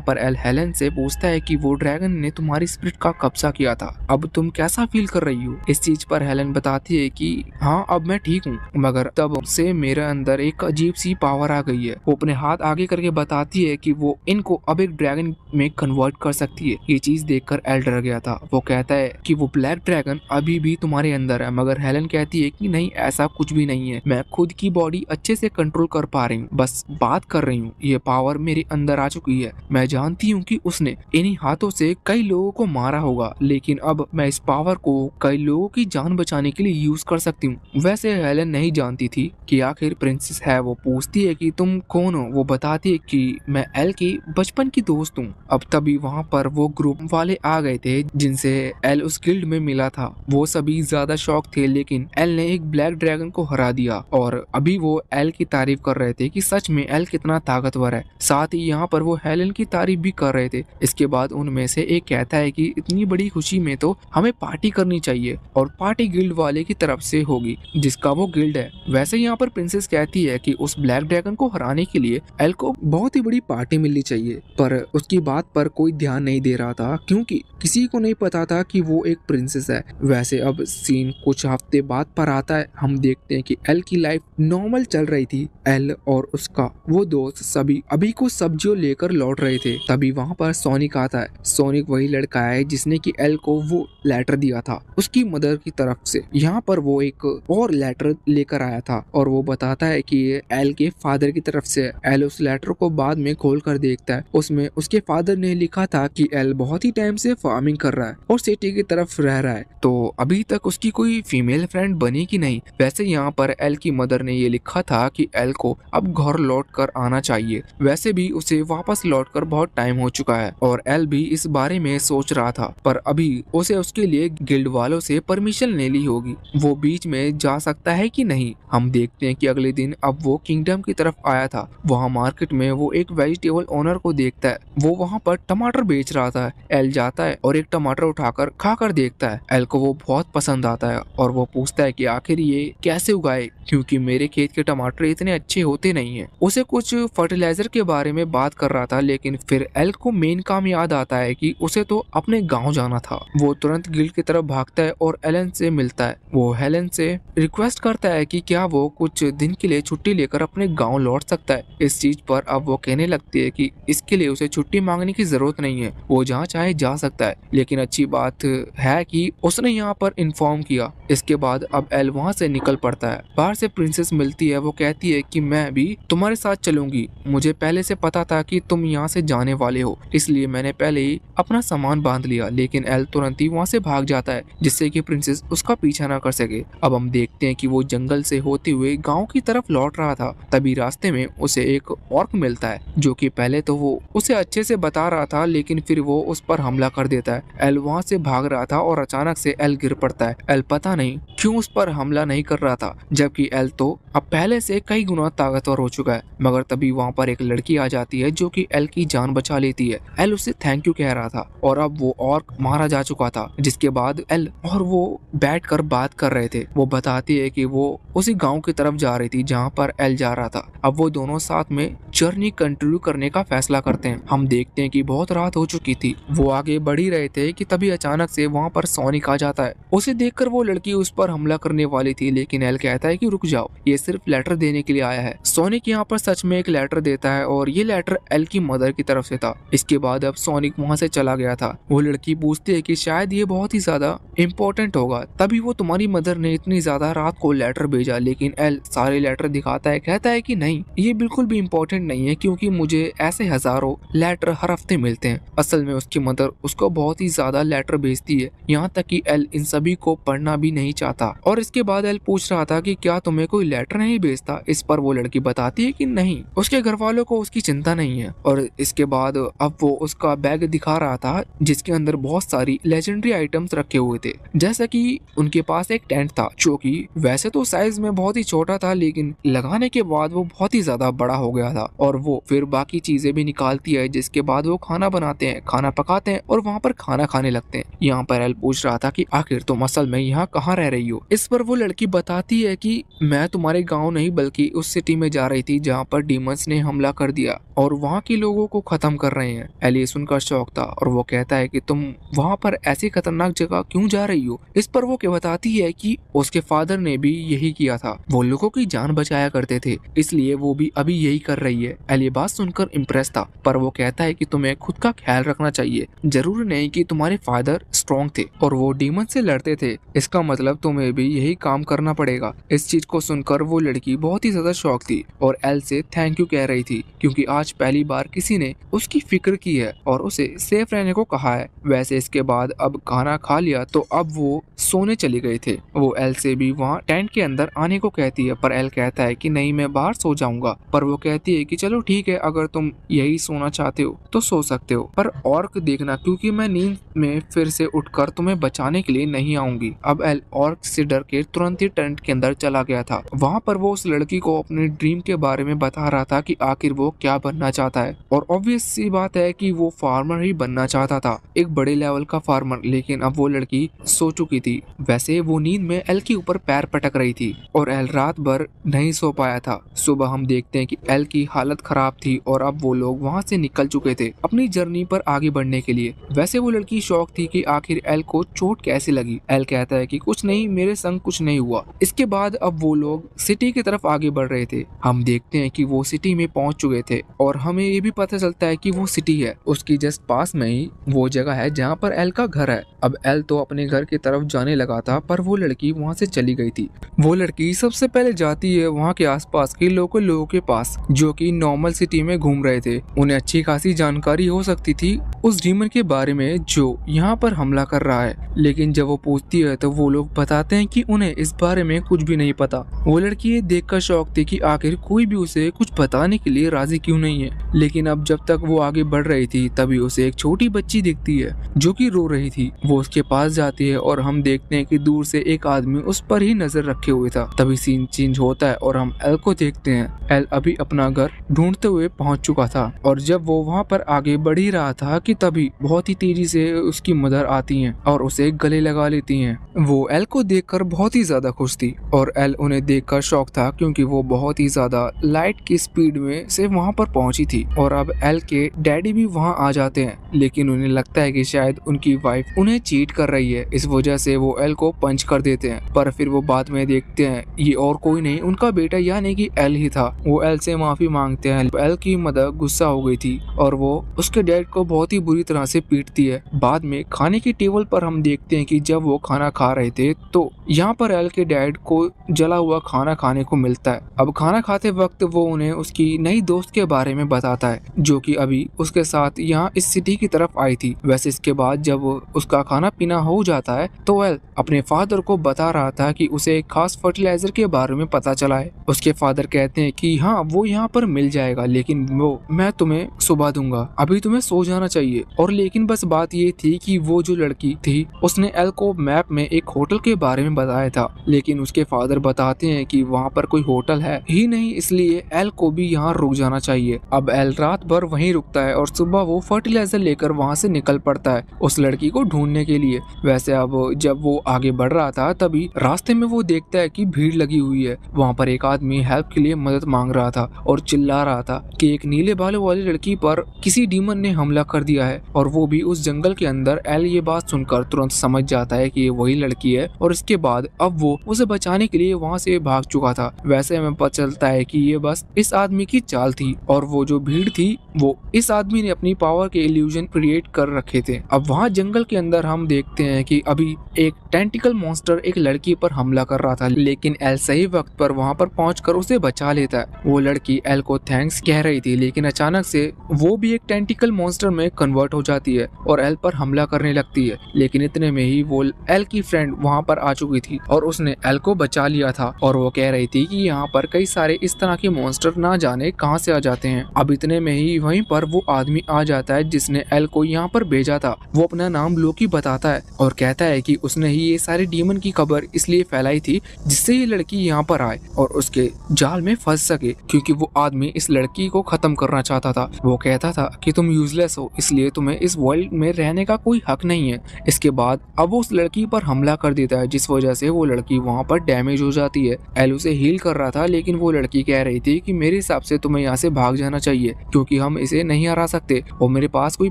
पर एल हेलन से पूछता है कि वो ड्रैगन ने तुम्हारी स्पिरिट का कब्जा किया था, अब तुम कैसा फील कर रही हो। इस चीज पर हेलन बताती है कि हाँ अब मैं ठीक हूँ, मगर तब से मेरे अंदर एक अजीब सी पावर आ गई है। वो अपने हाथ आगे करके बताती है कि वो इनको अब एक ड्रैगन में कन्वर्ट कर सकती है। ये चीज देखकर एल डर गया था। वो कहता है कि वो ब्लैक ड्रैगन अभी भी तुम्हारे अंदर है, मगर हेलन कहती है कि नहीं, ऐसा कुछ भी नहीं है, मैं खुद की बॉडी अच्छे से कंट्रोल कर पा रही हूँ, बस बात कर रही हूँ, ये पावर मेरे अंदर आ चुकी है। मैं जानती हूँ कि उसने इन्हीं हाथों से कई लोगों को मारा होगा, लेकिन अब मैं इस पावर को कई लोगों की जान बचाने के लिए यूज कर सकती हूँ। वैसे हेलन नहीं जानती थी कि आखिर प्रिंसेस है। वो पूछती है कि तुम कौन हो। वो बताती है कि मैं एल की बचपन की दोस्त हूँ। अब तभी वहाँ पर वो ग्रुप वाले आ गए थे जिनसे एल उस गिल्ड में मिला था। वो सभी ज्यादा शॉक थे, लेकिन एल ने एक ब्लैक ड्रैगन को हरा दिया और अभी वो एल की तारीफ कर रहे थे कि सच में एल कितना ताकतवर है। साथ ही यहाँ पर वो हेलन की तारीफ भी कर रहे थे। इसके बाद उनमें से एक कहता है कि इतनी बड़ी खुशी में तो हमें पार्टी करनी चाहिए, और पार्टी गिल्ड वाले की तरफ से होगी जिसका वो गिल्ड है। वैसे यहाँ पर प्रिंसेस कहती है कि उस ब्लैक ड्रैगन को हराने के लिए एल को बहुत ही बड़ी पार्टी मिलनी चाहिए, पर उसकी बात पर कोई ध्यान नहीं दे रहा था क्योंकि किसी को नहीं पता था कि वो एक प्रिंसेस है। वैसे अब सीन कुछ हफ्ते बाद पर आता है। हम देखते हैं कि एल की लाइफ नॉर्मल चल रही थी। एल और उसका वो दोस्त सभी अभी कुछ सब्जियों लेकर लौट रहे थे। तभी वहाँ पर सोनिक आता है। सोनिक वही लड़का है जिसने कि एल को वो लेटर दिया था उसकी मदर की तरफ से। यहाँ पर वो एक और लेटर लेकर आया था और वो बताता है कि ये एल के फादर की तरफ से। एल उस लेटर को बाद में खोल कर देखता है। उसमें उसके फादर ने लिखा था कि एल बहुत ही टाइम से फार्मिंग कर रहा है और सिटी की तरफ रह रहा है, तो अभी तक उसकी कोई फीमेल फ्रेंड बनी कि नहीं। वैसे यहाँ पर एल की मदर ने ये लिखा था कि एल को अब घर लौट कर आना चाहिए। वैसे भी उसे वापस लौट कर बहुत टाइम हो चुका है और एल भी इस बारे में सोच रहा था, पर अभी उसे उसके लिए गिल्ड वालों से परमिशन ले ली होगी। वो बीच में जा सकता है कि नहीं। हम देखते हैं कि अगले दिन अब वो किंगडम की तरफ आया था। वहाँ मार्केट में वो एक वेजिटेबल ओनर को देखता है। वो वहाँ पर टमाटर बेच रहा था। एल जाता है और एक टमाटर उठाकर खाकर देखता है। एल को वो बहुत पसंद आता है और वो पूछता है कि आखिर ये कैसे उगाए, क्योंकि मेरे खेत के टमाटर इतने अच्छे होते नहीं हैं। उसे कुछ फर्टिलाइजर के बारे में बात कर रहा था, लेकिन फिर एल को मेन काम याद आता है कि उसे तो अपने गांव जाना था। वो तुरंत गिल्ड की तरफ भागता है और एलन से मिलता है। वो हेलन से रिक्वेस्ट करता है कि क्या वो कुछ दिन के लिए छुट्टी लेकर अपने गांव लौट सकता है। इस चीज पर अब वो कहने लगती है कि इसके लिए उसे छुट्टी मांगने की जरूरत नहीं है, वो जहाँ चाहे जा सकता है। लेकिन अच्छी बात है कि उसने यहाँ पर इन्फॉर्म किया। इसके बाद अब एल वहाँ से निकल पड़ता है। बाहर से प्रिंसेस मिलती है। वो कहती है कि मैं भी तुम्हारे साथ चलूंगी, मुझे पहले से पता था कि तुम यहाँ से जाने वाले हो, इसलिए मैंने पहले ही अपना सामान बांध लिया। लेकिन एल तुरंत ही वहाँ से भाग जाता है जिससे कि प्रिंसेस उसका पीछा ना कर सके। अब हम देखते हैं कि वो जंगल से होते हुए गांव की तरफ लौट रहा था। तभी रास्ते में उसे एक ऑर्क मिलता है जो कि पहले तो वो उसे अच्छे से बता रहा था, लेकिन फिर वो उस पर हमला कर देता है। एल वहाँ से भाग रहा था और अचानक से एल गिर पड़ता है। एल पता नहीं क्यों उस पर हमला नहीं कर रहा था, जबकि एल तो अब पहले से कई गुना ताकतवर हो चुका है। मगर तभी वहाँ पर एक लड़की आ जाती है जो कि एल की जान बचा लेती है। एल उसे थैंक यू कह रहा था और अब वो ऑर्क मारा जा चुका था, जिसके बाद एल और वो बैठकर बात कर रहे थे। वो बताती है कि वो उसी गांव की तरफ जा रही थी जहां पर एल जा रहा था। अब वो दोनों साथ में जर्नी कंटिन्यू करने का फैसला करते हैं। हम देखते हैं कि बहुत रात हो चुकी थी। वो आगे बढ़ ही रहे थे कि तभी अचानक से वहां पर सोनिक आ जाता है। उसे देखकर वो लड़की उस पर हमला करने वाली थी, लेकिन एल कहता है कि रुक जाओ, ये सिर्फ लेटर देने के लिए आया है। सोनिक यहाँ पर सच में एक लेटर देता है और ये लेटर एल की मदर की तरफ से था। इसके बाद अब सोनिक वहाँ से चला गया था। वो लड़की पूछती है कि शायद ये बहुत ही ज्यादा इम्पोर्टेंट होगा, तभी वो तुम्हारी मदर ने इतनी ज्यादा रात को लेटर भेजा। लेकिन एल सारे लेटर दिखाता है, कहता है कि नहीं, ये बिल्कुल भी इम्पोर्टेंट नहीं है, क्योंकि मुझे ऐसे हजारों लेटर हर हफ्ते मिलते हैं। असल में उसकी मदर उसको बहुत ही ज्यादा लेटर भेजती है, यहाँ तक कि एल इन सभी को पढ़ना भी नहीं चाहता। और इसके बाद एल पूछ रहा था कि क्या तुम्हें कोई लेटर नहीं भेजता। इस पर वो लड़की बताती है कि नहीं, उसके घर वालों को उसकी चिंता नहीं है। और इसके बाद अब वो उसका बैग दिखा रहा था जिसके अंदर बहुत सारी लेजेंडरी आइटम्स रखे हुए थे। जैसा कि उनके पास एक टेंट था जो कि वैसे तो साइज में बहुत ही छोटा था, लेकिन लगाने के बाद वो बहुत ही ज्यादा बड़ा हो गया था। और वो फिर बाकी चीजें भी निकालती है, जिसके बाद वो खाना बनाते हैं, खाना पकाते हैं और वहाँ पर खाना खाने लगते हैं। यहाँ पर एल पूछ रहा था कि आखिर तुम असल में यहाँ कहाँ रह रही हो। इस पर वो लड़की बताती है कि मैं तुम्हारे गाँव नहीं बल्कि उस सिटी में जा रही थी जहाँ पर डीमंस ने हमला कर दिया और वहाँ के लोगों को खत्म कर रहे हैं। एल ये सुनकर शौक था और वो कहता है कि तुम वहाँ पर ऐसी खतरनाक जगह क्यों जा रही हो। इस पर वो बताती है कि उसके फादर ने भी यही किया था, वो लोगों की जान बचाया करते थे, इसलिए वो भी अभी यही कर रही है। एल बात सुनकर इम्प्रेस था, पर वो कहता है कि तुम्हें खुद का ख्याल रखना चाहिए, जरूरी नहीं कि तुम्हारे तुम्हारे फादर स्ट्रॉन्ग थे और वो डीमन से लड़ते थे, इसका मतलब तुम्हें भी यही काम करना पड़ेगा। इस चीज को सुनकर वो लड़की बहुत ही ज्यादा शॉक थी और एल से थैंक यू कह रही थी, क्योंकि आज पहली बार किसी ने उसकी फिक्र की है और उसे सेफ रहने को कहा है। वैसे इसके बाद अब खाना खा लिया तो अब वो सोने चले गए थे। वो एल से भी वहाँ टेंट के अंदर आने को कहती है, पर एल कहता है कि नहीं, मैं बाहर सो जाऊंगा। पर वो कहती है कि चलो ठीक है, अगर तुम यही सोना चाहते हो तो सो सकते हो, पर ऑर्क देखना, क्योंकि मैं नींद में फिर से उठकर तुम्हें बचाने के लिए नहीं आऊंगी। अब एल ऑर्क से डर के तुरंत ही टेंट के अंदर चला गया था। वहाँ पर वो उस लड़की को अपने ड्रीम के बारे में बता रहा था कि आखिर वो क्या बनना चाहता है, और ऑब्वियस सी बात है कि वो फार्मर ही बनना चाहता था, एक बड़े लेवल का फार्मर। लेकिन अब वो लड़की सो चुकी थी। वैसे वो नींद में एल के ऊपर पैर पटक रही थी और एल रात भर नहीं सो पाया था। सुबह हम देखते हैं कि एल की हालत खराब थी और अब वो लोग वहाँ से निकल चुके थे अपनी जर्नी पर आगे बढ़ने के लिए। वैसे वो लड़की शौक थी कि आखिर एल को चोट कैसे लगी। एल कहता है कि कुछ नहीं, मेरे संग कुछ नहीं हुआ। इसके बाद अब वो लोग सिटी की तरफ आगे बढ़ रहे थे। हम देखते हैं कि वो सिटी में पहुंच चुके थे और हमें ये भी पता चलता है कि वो सिटी है, उसकी जस्ट पास में ही वो जगह है जहाँ पर एल का घर है। अब एल तो अपने घर की तरफ जाने लगा था, पर वो लड़की वहाँ से चली गई थी। वो लड़की सबसे पहले जाती है वहाँ के आसपास के लोकल लोगों के पास, जो कि नॉर्मल सिटी में घूम रहे थे। उन्हें अच्छी खासी जानकारी हो सकती थी उस डीमन के बारे में जो यहाँ पर हमला कर रहा है, लेकिन जब वो पूछती है तो वो लोग बताते हैं कि उन्हें इस बारे में कुछ भी नहीं पता। वो लड़की ये देखकर शौक थी कि आखिर कोई भी उसे कुछ बताने के लिए राजी क्यों नहीं है। लेकिन अब जब तक वो आगे बढ़ रही थी तभी उसे एक छोटी बच्ची दिखती है जो कि रो रही थी। वो उसके पास जाती है और हम देखते हैं कि दूर से एक आदमी उस पर ही नजर रखे हुए था। तभी सीन चेंज होता है और हम एल को देखते हैं। एल अभी अपना घर ढूंढते हुए पहुंच चुका था और जब वो वहाँ पर आगे बढ़ ही रहा था कि तभी बहुत ही तेजी से उसकी मदर आती हैं और उसे गले लगा लेती हैं। वो एल को देखकर बहुत ही ज्यादा खुश थी और एल उन्हें देखकर शॉक था, क्योंकि वो बहुत ही ज्यादा लाइट की स्पीड में से वहाँ पर पहुंची थी। और अब एल के डैडी भी वहाँ आ जाते हैं, लेकिन उन्हें लगता है कि शायद उनकी वाइफ उन्हें चीट कर रही है, इस वजह से वो एल को पंच कर देते हैं। पर फिर वो बाद में देखते हैं ये और कोई नहीं, उनका बेटा यानी कि एल ही था। वो एल से माफी मांगते हैं। एल की मदर गुस्सा हो गई थी और वो उसके डैड को बहुत ही बुरी तरह से पीटती है। बाद में खाने की टेबल पर हम देखते हैं कि जब वो खाना खा रहे थे तो यहाँ पर एल के डैड को जला हुआ खाना खाने को मिलता है। अब खाना खाते वक्त वो उन्हें उसकी नई दोस्त के बारे में बताता है, जो कि अभी उसके साथ यहाँ इस सिटी की तरफ आई थी। वैसे इसके बाद जब उसका खाना पीना हो जाता है तो एल अपने फादर को बता रहा था कि उसे एक खास फर्टिलाइजर के बारे में पता चला है। उसके फादर कहते हैं कि हाँ, वो यहाँ पर मिल जाएगा, लेकिन वो मैं तुम्हें सुबह दूंगा, अभी तुम्हें सो जाना चाहिए। और लेकिन बस बात ये थी कि वो जो लड़की थी उसने एल को मैप में एक होटल के बारे में बताया था, लेकिन उसके फादर बताते हैं कि वहाँ पर कोई होटल है ही नहीं, इसलिए एल को भी यहाँ रुक जाना चाहिए। अब एल रात भर वहीं रुकता है और सुबह वो फर्टिलाइजर लेकर वहाँ से निकल पड़ता है उस लड़की को ढूंढने के लिए। वैसे अब जब वो आगे बढ़ रहा था तभी रास्ते में वो देखता है कि भीड़ लगी हुई है। वहाँ पर एक आदमी हेल्प के लिए मदद मांग रहा था और चिल्ला रहा था कि एक नीले बालों वाली लड़की पर किसी डीमन ने हमला कर दिया है, और वो भी उस जंगल के अंदर। एल ये बात सुनकर तुरंत समझ जाता है कि ये वही लड़की है और इसके बाद अब वो उसे बचाने के लिए वहाँ से भाग चुका था। वैसे हमें पता चलता है कि ये बस इस आदमी की चाल थी और वो जो भीड़ थी वो इस आदमी ने अपनी पावर के इल्यूजन क्रिएट कर रखे थे। अब वहाँ जंगल के अंदर हम देखते हैं कि अभी एक टेंटिकल मॉन्स्टर एक लड़की पर हमला कर रहा था, लेकिन एल सही वक्त पर वहाँ पर पहुंचकर उसे बचा लेता है। वो लड़की एल को थैंक्स कह रही थी, लेकिन अचानक से वो भी एक टेंटिकल मॉन्स्टर में कन्वर्ट हो जाती है और एल पर हमला करने लगती है। लेकिन इतने में ही वो एल की फ्रेंड वहाँ पर आ चुकी थी और उसने एल को बचा लिया था और वो कह रही थी कि यहाँ पर कई सारे इस तरह के मॉन्स्टर ना जाने कहाँ से आ जाते हैं। अब इतने में ही वहीं पर वो आदमी आ जाता है जिसने एल को यहाँ पर भेजा था। वो अपना नाम लोकी बताता है और कहता है कि उसने ही ये सारे डीमन की खबर इसलिए फैलाई थी जिससे ये लड़की यहाँ पर आए और उसके जाल में फंस सके, क्योंकि वो आदमी इस लड़की को खत्म करना चाहता था। वो कहता था कि तुम यूजलेस हो, इसलिए तुम्हें इस वर्ल्ड में रहने का कोई हक नहीं है। इसके बाद अब वो उस लड़की पर हमला कर देता है, जिस वजह से वो लड़की वहाँ पर डैमेज हो जाती है। एल उसे हील कर रहा था, लेकिन वो लड़की कह रही थी कि मेरे हिसाब से तुम्हें यहाँ से भाग जाना चाहिए, क्योंकि हम इसे नहीं हरा सकते और मेरे पास कोई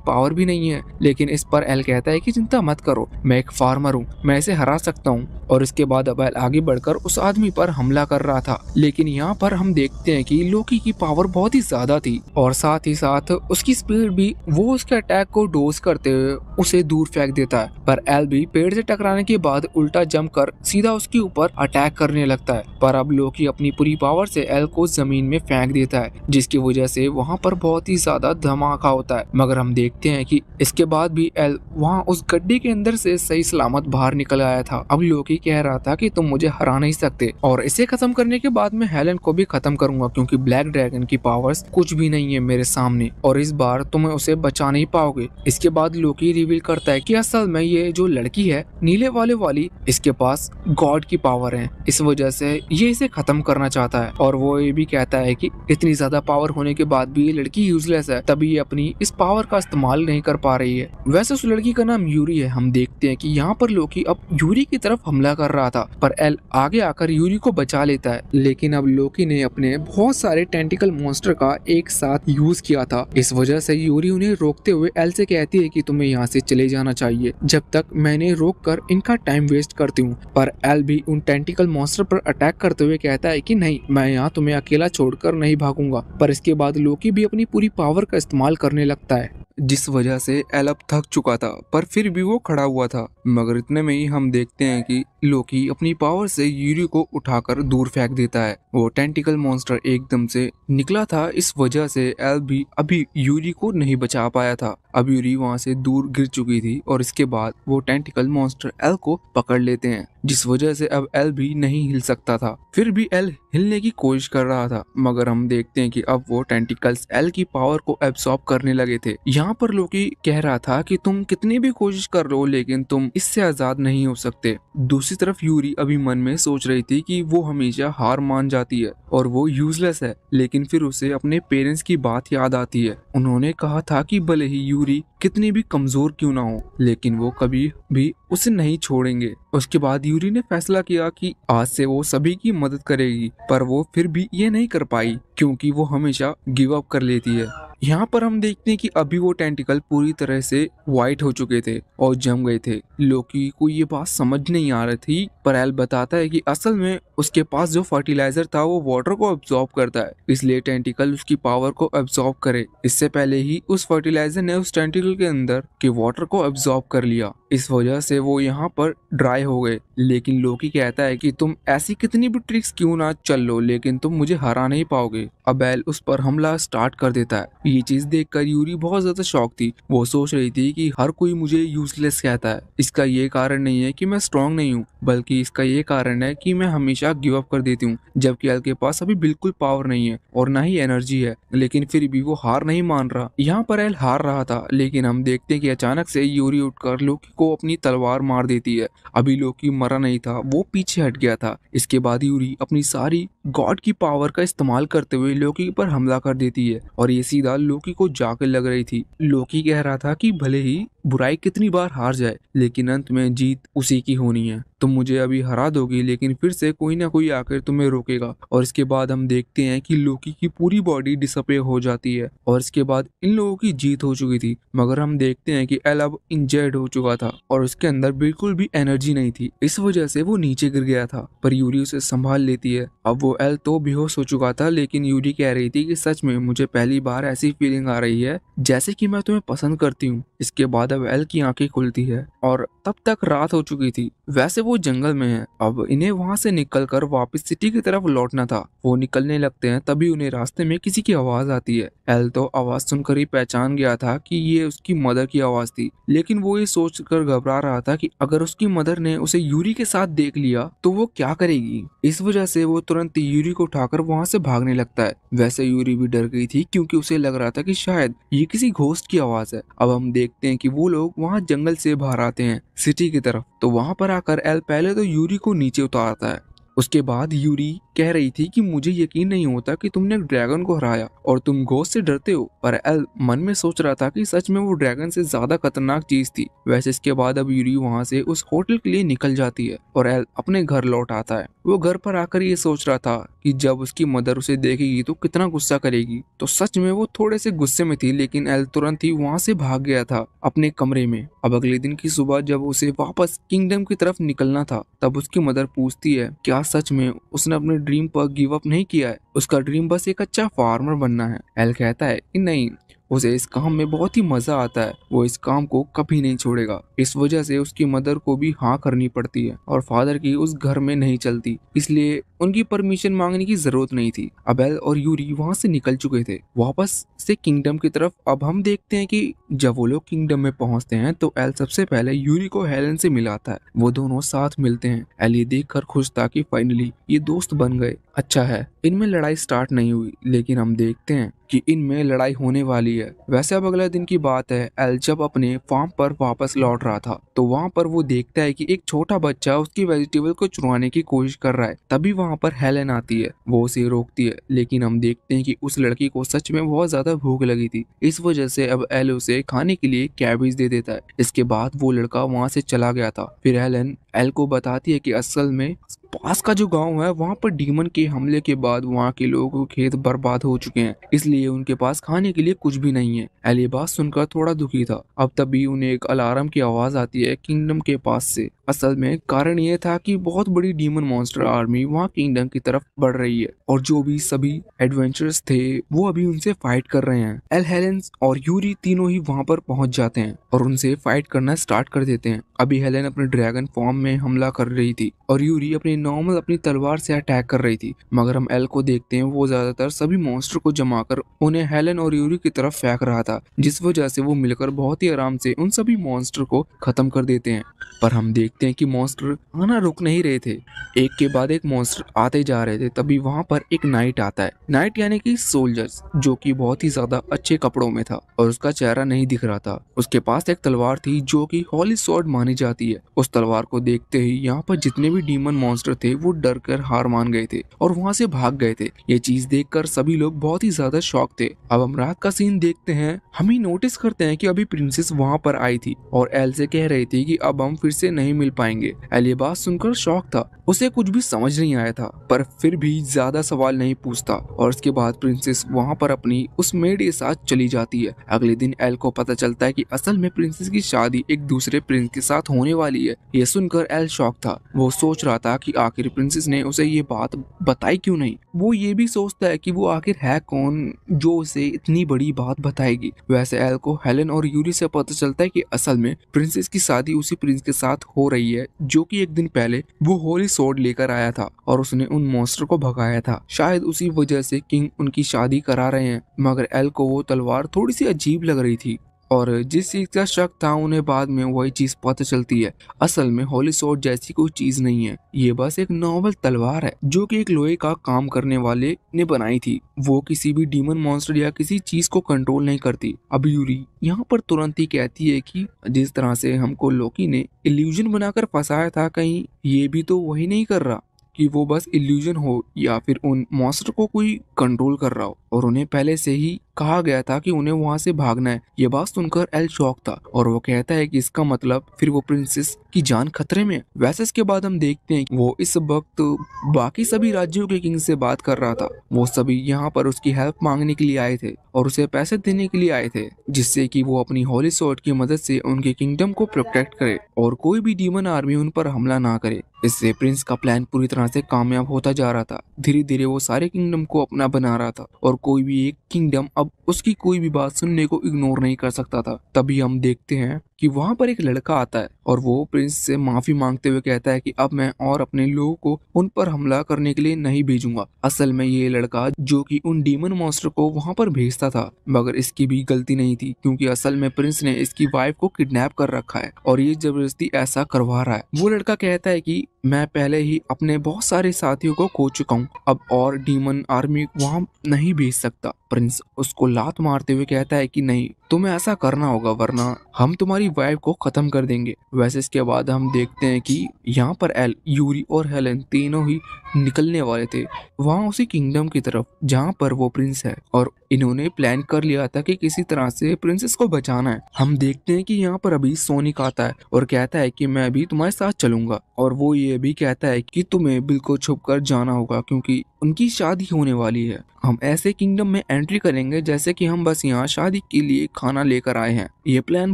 पावर भी नहीं है। लेकिन इस पर एल कहता है कि चिंता मत करो, मैं एक फार्मर हूँ, मैं इसे हरा सकता हूँ। और इसके बाद अब एल आगे बढ़कर उस आदमी पर हमला कर रहा था, लेकिन यहाँ पर हम देखते हैं कि लोकी की पावर बहुत ही ज्यादा थी और साथ ही साथ उसकी स्पीड भी। वो उसके अटैक को डोज करते हुए उसे दूर फेंक देता है, पर एल भी पेड़ से टकराने के बाद उल्टा जंप कर सीधा उसके ऊपर अटैक करने लगता है। पर अब लोकी अपनी पूरी पावर से एल को जमीन में फेंक देता है, जिसकी वजह से वहाँ पर बहुत ही ज्यादा धमाका होता है। मगर हम देखते हैं कि इसके बाद भी एल वहाँ उस गड्ढे के अंदर से सही सलामत बाहर निकल आया था। अब लोकी कह रहा था कि तुम मुझे हरा नहीं सकते, और इसे खत्म करने के बाद मैं हेलन को भी खत्म करूंगा, क्योंकि ब्लैक ड्रैगन की पावर्स कुछ भी नहीं है मेरे सामने, और इस बार तुम उसे बचा नहीं पाओगे। इसके बाद लोकी रिवील करता है कि असल में ये जो लड़की है नीले वाली इसके पास गॉड की पावर है, इस वजह से ये इसे खत्म करना चाहता है। और वो ये भी कहता है कि इतनी ज्यादा पावर होने के बाद भी ये लड़की यूजलेस है, तभी ये अपनी इस पावर का इस्तेमाल नहीं कर पा रही है। वैसे उस लड़की का नाम यूरी है। हम देखते हैं कि यहाँ पर लोकी अब यूरी की तरफ हमला कर रहा था, पर एल आगे आकर यूरी को बचा लेता है। लेकिन अब लोकी ने अपने बहुत सारे टेंटिकल मॉन्स्टर का एक साथ यूज किया था, इस वजह से यूरी उन्हें रोकते हुए एल से कहती है कि तुम्हें यहाँ से चले जाना चाहिए जब तक मैंने रोक कर इनका टाइम वेस्ट करती हूँ। पर एल भी उन टेंटिकल मॉन्स्टर पर अटैक करते हुए कहता है कि नहीं, मैं यहाँ तुम्हें अकेला छोड़कर नहीं भागूंगा। पर इसके बाद लोकी भी अपनी पूरी पावर का इस्तेमाल करने लगता है, जिस वजह से एल अब थक चुका था, पर फिर भी वो खड़ा हुआ था। मगर इतने में ही हम देखते हैं कि लोकी अपनी पावर से यूरी को उठाकर दूर फेंक देता है। वो टेंटिकल मॉन्स्टर एकदम से निकला था, इस वजह से एल भी अभी यूरी को नहीं बचा पाया था। अब यूरी वहाँ से दूर गिर चुकी थी, और इसके बाद वो टेंटिकल मॉन्स्टर एल को पकड़ लेते हैं, जिस वजह से अब एल भी नहीं हिल सकता था। फिर भी एल हिलने की कोशिश कर रहा था, मगर हम देखते हैं कि अब वो टेंटिकल्स एल की पावर को एब्सॉर्ब करने लगे थे। यहाँ पर लोकी कह रहा था कि तुम कितनी भी कोशिश कर लो, लेकिन तुम इससे आजाद नहीं हो सकते। दूसरी तरफ यूरी अभी मन में सोच रही थी कि वो हमेशा हार मान जाती है और वो यूजलेस है, लेकिन फिर उसे अपने पेरेंट्स की बात याद आती है। उन्होंने कहा था कि भले ही यूरी कितनी भी कमजोर क्यों ना हो, लेकिन वो कभी भी उसे नहीं छोड़ेंगे। उसके बाद यूरी ने फैसला किया कि आज से वो सभी की मदद करेगी, पर वो फिर भी ये नहीं कर पाई क्योंकि वो हमेशा गिव अप कर लेती है। यहाँ पर हम देखते हैं कि अभी वो टेंटिकल पूरी तरह से वाइट हो चुके थे और जम गए थे। लोकी को ये बात समझ नहीं आ रही थी, पर एल बताता है कि असल में उसके पास जो फर्टिलाइजर था वो वाटर को एब्जॉर्ब करता है, इसलिए टेंटिकल उसकी पावर को एब्जॉर्ब करे। इससे पहले ही उस फर्टिलाइजर ने उस टेंटिकल के अंदर के वाटर को एब्जॉर्ब कर लिया, इस वजह से वो यहाँ पर ड्राई हो गए। लेकिन लोकी कहता है कि तुम ऐसी कितनी भी ट्रिक्स क्यों ना चल लो, लेकिन तुम मुझे हरा नहीं पाओगे। अब एल उस पर हमला स्टार्ट कर देता है। ये चीज देखकर यूरी बहुत ज्यादा शॉक थी। वो सोच रही थी कि हर कोई मुझे यूजलेस कहता है, इसका ये कारण नहीं है कि मैं स्ट्रांग नहीं हूँ, बल्कि इसका ये कारण है कि मैं हमेशा गिव अप कर देती हूँ, जबकि एल के पास अभी बिल्कुल पावर नहीं है और ना ही एनर्जी है, लेकिन फिर भी वो हार नहीं मान रहा। यहाँ पर एल हार रहा था, लेकिन हम देखते हैं कि अचानक से यूरी उठकर लोकी को अपनी तलवार मार देती है। अभी लोकी मरा नहीं था, वो पीछे हट गया था। इसके बाद यूरी अपनी सारी गॉड की पावर का इस्तेमाल करते हुए लोकी पर हमला कर देती है, और ये सीधा लोकी को जाकर लग रही थी। लोकी कह रहा था कि भले ही बुराई कितनी बार हार जाए, लेकिन अंत में जीत उसी की होनी है। तुम मुझे अभी हरा दोगी, लेकिन फिर से कोई ना कोई आकर तुम्हें रोकेगा। और इसके बाद हम देखते हैं कि लोकी की पूरी बॉडी डिसअपियर हो जाती है, और इसके बाद इन लोगों की जीत हो चुकी थी। मगर हम देखते हैं कि एल अब इंजर्ड हो चुका था और उसके अंदर बिल्कुल भी एनर्जी नहीं थी, इस वजह से वो नीचे गिर गया था। पर यूरी उसे संभाल लेती है। अब वो एल तो बेहोश हो चुका था, लेकिन यूरी कह रही थी कि सच में मुझे पहली बार ऐसी फीलिंग आ रही है जैसे कि मैं तुम्हें पसंद करती हूँ। इसके बाद अब एल की आंखें खुलती है और तब तक रात हो चुकी थी। वैसे वो जंगल में है, अब इन्हें वहां से निकलकर वापस सिटी की तरफ लौटना था। वो निकलने लगते हैं, तभी उन्हें रास्ते में किसी की आवाज आती है। एल तो आवाज सुनकर ही पहचान गया था कि ये उसकी मदर की आवाज थी, लेकिन वो ये सोचकर घबरा रहा था कि अगर उसकी मदर ने उसे यूरी के साथ देख लिया तो वो क्या करेगी। इस वजह से वो तुरंत यूरी को उठाकर वहां से भागने लगता है। वैसे यूरी भी डर गई थी, क्योंकि उसे लग रहा था कि शायद ये किसी घोस्ट की आवाज है। अब हम देखते हैं कि वो लोग वहाँ जंगल से बाहर आते हैं सिटी की तरफ। तो वहाँ पर आकर एल पहले तो यूरी को नीचे उतारता है। उसके बाद यूरी कह रही थी कि मुझे यकीन नहीं होता कि तुमने एक ड्रैगन को हराया और तुम घोस्ट से डरते हो। पर एल मन में सोच रहा था कि सच में वो ड्रैगन से ज्यादा खतरनाक चीज थी। वैसे इसके बाद अब यूरी वहाँ से उस होटल के लिए निकल जाती है और एल अपने घर लौट आता है। वो घर पर आकर ये सोच रहा था कि जब उसकी मदर उसे देखेगी तो कितना गुस्सा करेगी। तो सच में वो थोड़े से गुस्से में थी, लेकिन एल तुरंत ही वहाँ से भाग गया था अपने कमरे में। अब अगले दिन की सुबह जब उसे वापस किंगडम की तरफ निकलना था, तब उसकी मदर पूछती है क्या सच में उसने अपने ड्रीम पर गिव अप नहीं किया है, उसका ड्रीम बस एक अच्छा फार्मर बनना है। एल कहता है कि नहीं, उसे इस काम में बहुत ही मजा आता है, वो इस काम को कभी नहीं छोड़ेगा। इस वजह से उसकी मदर को भी हाँ करनी पड़ती है और फादर की उस घर में नहीं चलती, इसलिए उनकी परमिशन मांगने की जरूरत नहीं थी। अब एल और यूरी वहाँ से निकल चुके थे वापस से किंगडम की तरफ। अब हम देखते हैं कि जब वो लोग किंगडम में पहुंचते हैं तो एल सबसे पहले यूरी को हेलन से मिलाता है। वो दोनों साथ मिलते हैं। एल ये देखकर खुश था कि फाइनली ये दोस्त बन गए। अच्छा है, इनमें लड़ाई स्टार्ट नहीं हुई, लेकिन हम देखते हैं कि इनमें लड़ाई होने वाली है। वैसे अब अगले दिन की बात है। एल जब अपने फार्म पर वापस लौट रहा था तो वहाँ पर वो देखता है कि एक छोटा बच्चा उसकी वेजिटेबल को चुराने की कोशिश कर रहा है। तभी वहाँ पर हेलेन आती है, वो उसे रोकती है, लेकिन हम देखते हैं कि उस लड़की को सच में बहुत ज्यादा भूख लगी थी। इस वजह से अब एल उसे खाने के लिए कैबेज दे देता है। इसके बाद वो लड़का वहाँ से चला गया था। फिर हेलेन एल को बताती है कि असल में पास का जो गांव है वहाँ पर डीमन के हमले के बाद वहाँ के लोगों के खेत बर्बाद हो चुके हैं, इसलिए उनके पास खाने के लिए कुछ भी नहीं है। एल ये बात सुनकर थोड़ा दुखी था। अब तभी उन्हें एक अलार्म की आवाज आती है किंगडम के पास से। असल में कारण ये था कि बहुत बड़ी डीमन मॉन्स्टर आर्मी वहाँ किंगडम की तरफ बढ़ रही है और जो भी सभी एडवेंचर्स थे वो अभी उनसे फाइट कर रहे हैं। एल, हेलेन और यूरी तीनों ही वहाँ पर पहुंच जाते हैं और उनसे फाइट करना स्टार्ट कर देते हैं। अभी हेलेन अपने ड्रैगन फॉर्म में हमला कर रही थी और यूरी अपनी नॉर्मल अपनी तलवार से अटैक कर रही थी, मगर हम एल को देखते हैं वो ज्यादातर सभी मॉन्स्टर को जमाकर उन्हें हेलेन और यूरी की तरफ फेंक रहा था, जिस वजह से वो मिलकर बहुत ही आराम से उन सभी मॉन्स्टर को खत्म कर देते हैं। पर हम देखते हैं कि मॉन्स्टर आना रुक नहीं रहे थे, एक के बाद एक मॉन्स्टर आते जा रहे थे। तभी वहाँ पर एक नाइट आता है, नाइट यानी कि सोल्जर्स, जो कि बहुत ही ज्यादा अच्छे कपड़ों में था और उसका चेहरा नहीं दिख रहा था। उसके पास एक तलवार थी जो कि हॉली स्वॉर्ड मानी जाती है। उस तलवार को देखते ही यहाँ पर जितने भी डीमन मॉन्स्टर थे वो डर कर हार मान गए थे और वहाँ से भाग गए थे। ये चीज देखकर सभी लोग बहुत ही ज्यादा शॉक थे। अब हम रात का सीन देखते हैं। हम ही नोटिस करते हैं कि अभी प्रिंसेस वहाँ पर आई थी और एल से कह रही थी कि अब हम फिर से नहीं मिल पाएंगे। एल ये बात सुनकर शॉक था, उसे कुछ भी समझ नहीं आया था, पर फिर भी ज्यादा सवाल नहीं पूछता और उसके बाद प्रिंसेस वहाँ पर अपनी उस मेड के साथ चली जाती है। अगले दिन एल को पता चलता है कि असल में प्रिंसेस की शादी एक दूसरे प्रिंस के साथ होने वाली है। ये सुनकर एल शॉक था। वो सोच रहा था कि आखिर प्रिंसेस ने उसे ये बात बताई क्यों नहीं। वो ये भी सोचता है कि वो आखिर है कौन जो उसे इतनी बड़ी बात बताएगी। वैसे एल को हेलेन और यूरी से पता चलता है कि असल में प्रिंसेस की शादी उसी प्रिंस के साथ हो रही है जो कि एक दिन पहले वो होली स्वॉर्ड लेकर आया था और उसने उन मॉन्स्टर को भगाया था। शायद उसी वजह से किंग उनकी शादी करा रहे हैं। मगर एल को वो तलवार थोड़ी सी अजीब लग रही थी और जिस चीज का शक था उन्हें बाद में वही चीज पता चलती है। असल में होली स्वॉर्ड जैसी कोई चीज नहीं है, ये बस एक नॉर्मल तलवार है जो कि एक लोहे का काम करने वाले ने बनाई थी। वो किसी भी डीमन मॉन्स्टर या किसी चीज को कंट्रोल नहीं करती। अब यूरी यहाँ पर तुरंत ही कहती है कि जिस तरह से हमको लोकी ने इल्यूजन बनाकर फंसाया था, कहीं ये भी तो वही नहीं कर रहा कि वो बस इल्यूजन हो या फिर उन मॉन्स्टर को कोई कंट्रोल कर रहा हो। और उन्हें पहले से ही कहा गया था कि उन्हें वहां से भागना है। ये बात सुनकर एल शॉक था और वो कहता है कि इसका मतलब फिर वो प्रिंसेस की जान खतरे में है। वैसे इसके बाद हम देखते हैं वो इस वक्त बाकी सभी राज्यों के किंग से बात कर रहा था। वो सभी यहाँ पर उसकी हेल्प मांगने के लिए आए थे और उसे पैसे देने के लिए आए थे, जिससे कि वो अपनी होली स्वॉर्ड की मदद से उनके किंगडम को प्रोटेक्ट करे और कोई भी डीमन आर्मी उन पर हमला ना करे। इससे प्रिंस का प्लान पूरी तरह से कामयाब होता जा रहा था। धीरे धीरे वो सारे किंगडम को अपना बना रहा था और कोई भी एक किंगडम अब उसकी कोई भी बात सुनने को इग्नोर नहीं कर सकता था। तभी हम देखते हैं कि वहाँ पर एक लड़का आता है और वो प्रिंस से माफी मांगते हुए कहता है कि अब मैं और अपने लोगों को उन पर हमला करने के लिए नहीं भेजूंगा। असल में ये लड़का जो कि उन डीमन मॉन्स्टर को वहाँ पर भेजता था, मगर इसकी भी गलती नहीं थी क्योंकि असल में प्रिंस ने इसकी वाइफ को किडनैप कर रखा है और ये जबरदस्ती ऐसा करवा रहा है। वो लड़का कहता है कि मैं पहले ही अपने बहुत सारे साथियों को खो चुका हूँ, अब और डीमन आर्मी वहाँ नहीं भेज सकता। प्रिंस उसको लात मारते हुए कहता है कि नहीं, तुम्हें ऐसा करना होगा वरना हम तुम्हारी वाइफ को खत्म कर देंगे। वैसे इसके बाद हम देखते हैं कि यहाँ पर एल, यूरी और हेलेन तीनों ही निकलने वाले थे वहाँ उसी किंगडम की तरफ जहाँ पर वो प्रिंस है और इन्होंने प्लान कर लिया था कि किसी तरह से प्रिंसेस को बचाना है। हम देखते हैं कि यहाँ पर अभी सोनिक आता है और कहता है कि मैं भी तुम्हारे साथ चलूंगा और वो ये भी कहता है कि तुम्हें बिल्कुल छुप कर जाना होगा क्योंकि उनकी शादी होने वाली है। हम ऐसे किंगडम में एंट्री करेंगे जैसे कि हम बस यहाँ शादी के लिए खाना लेकर आए हैं। ये प्लान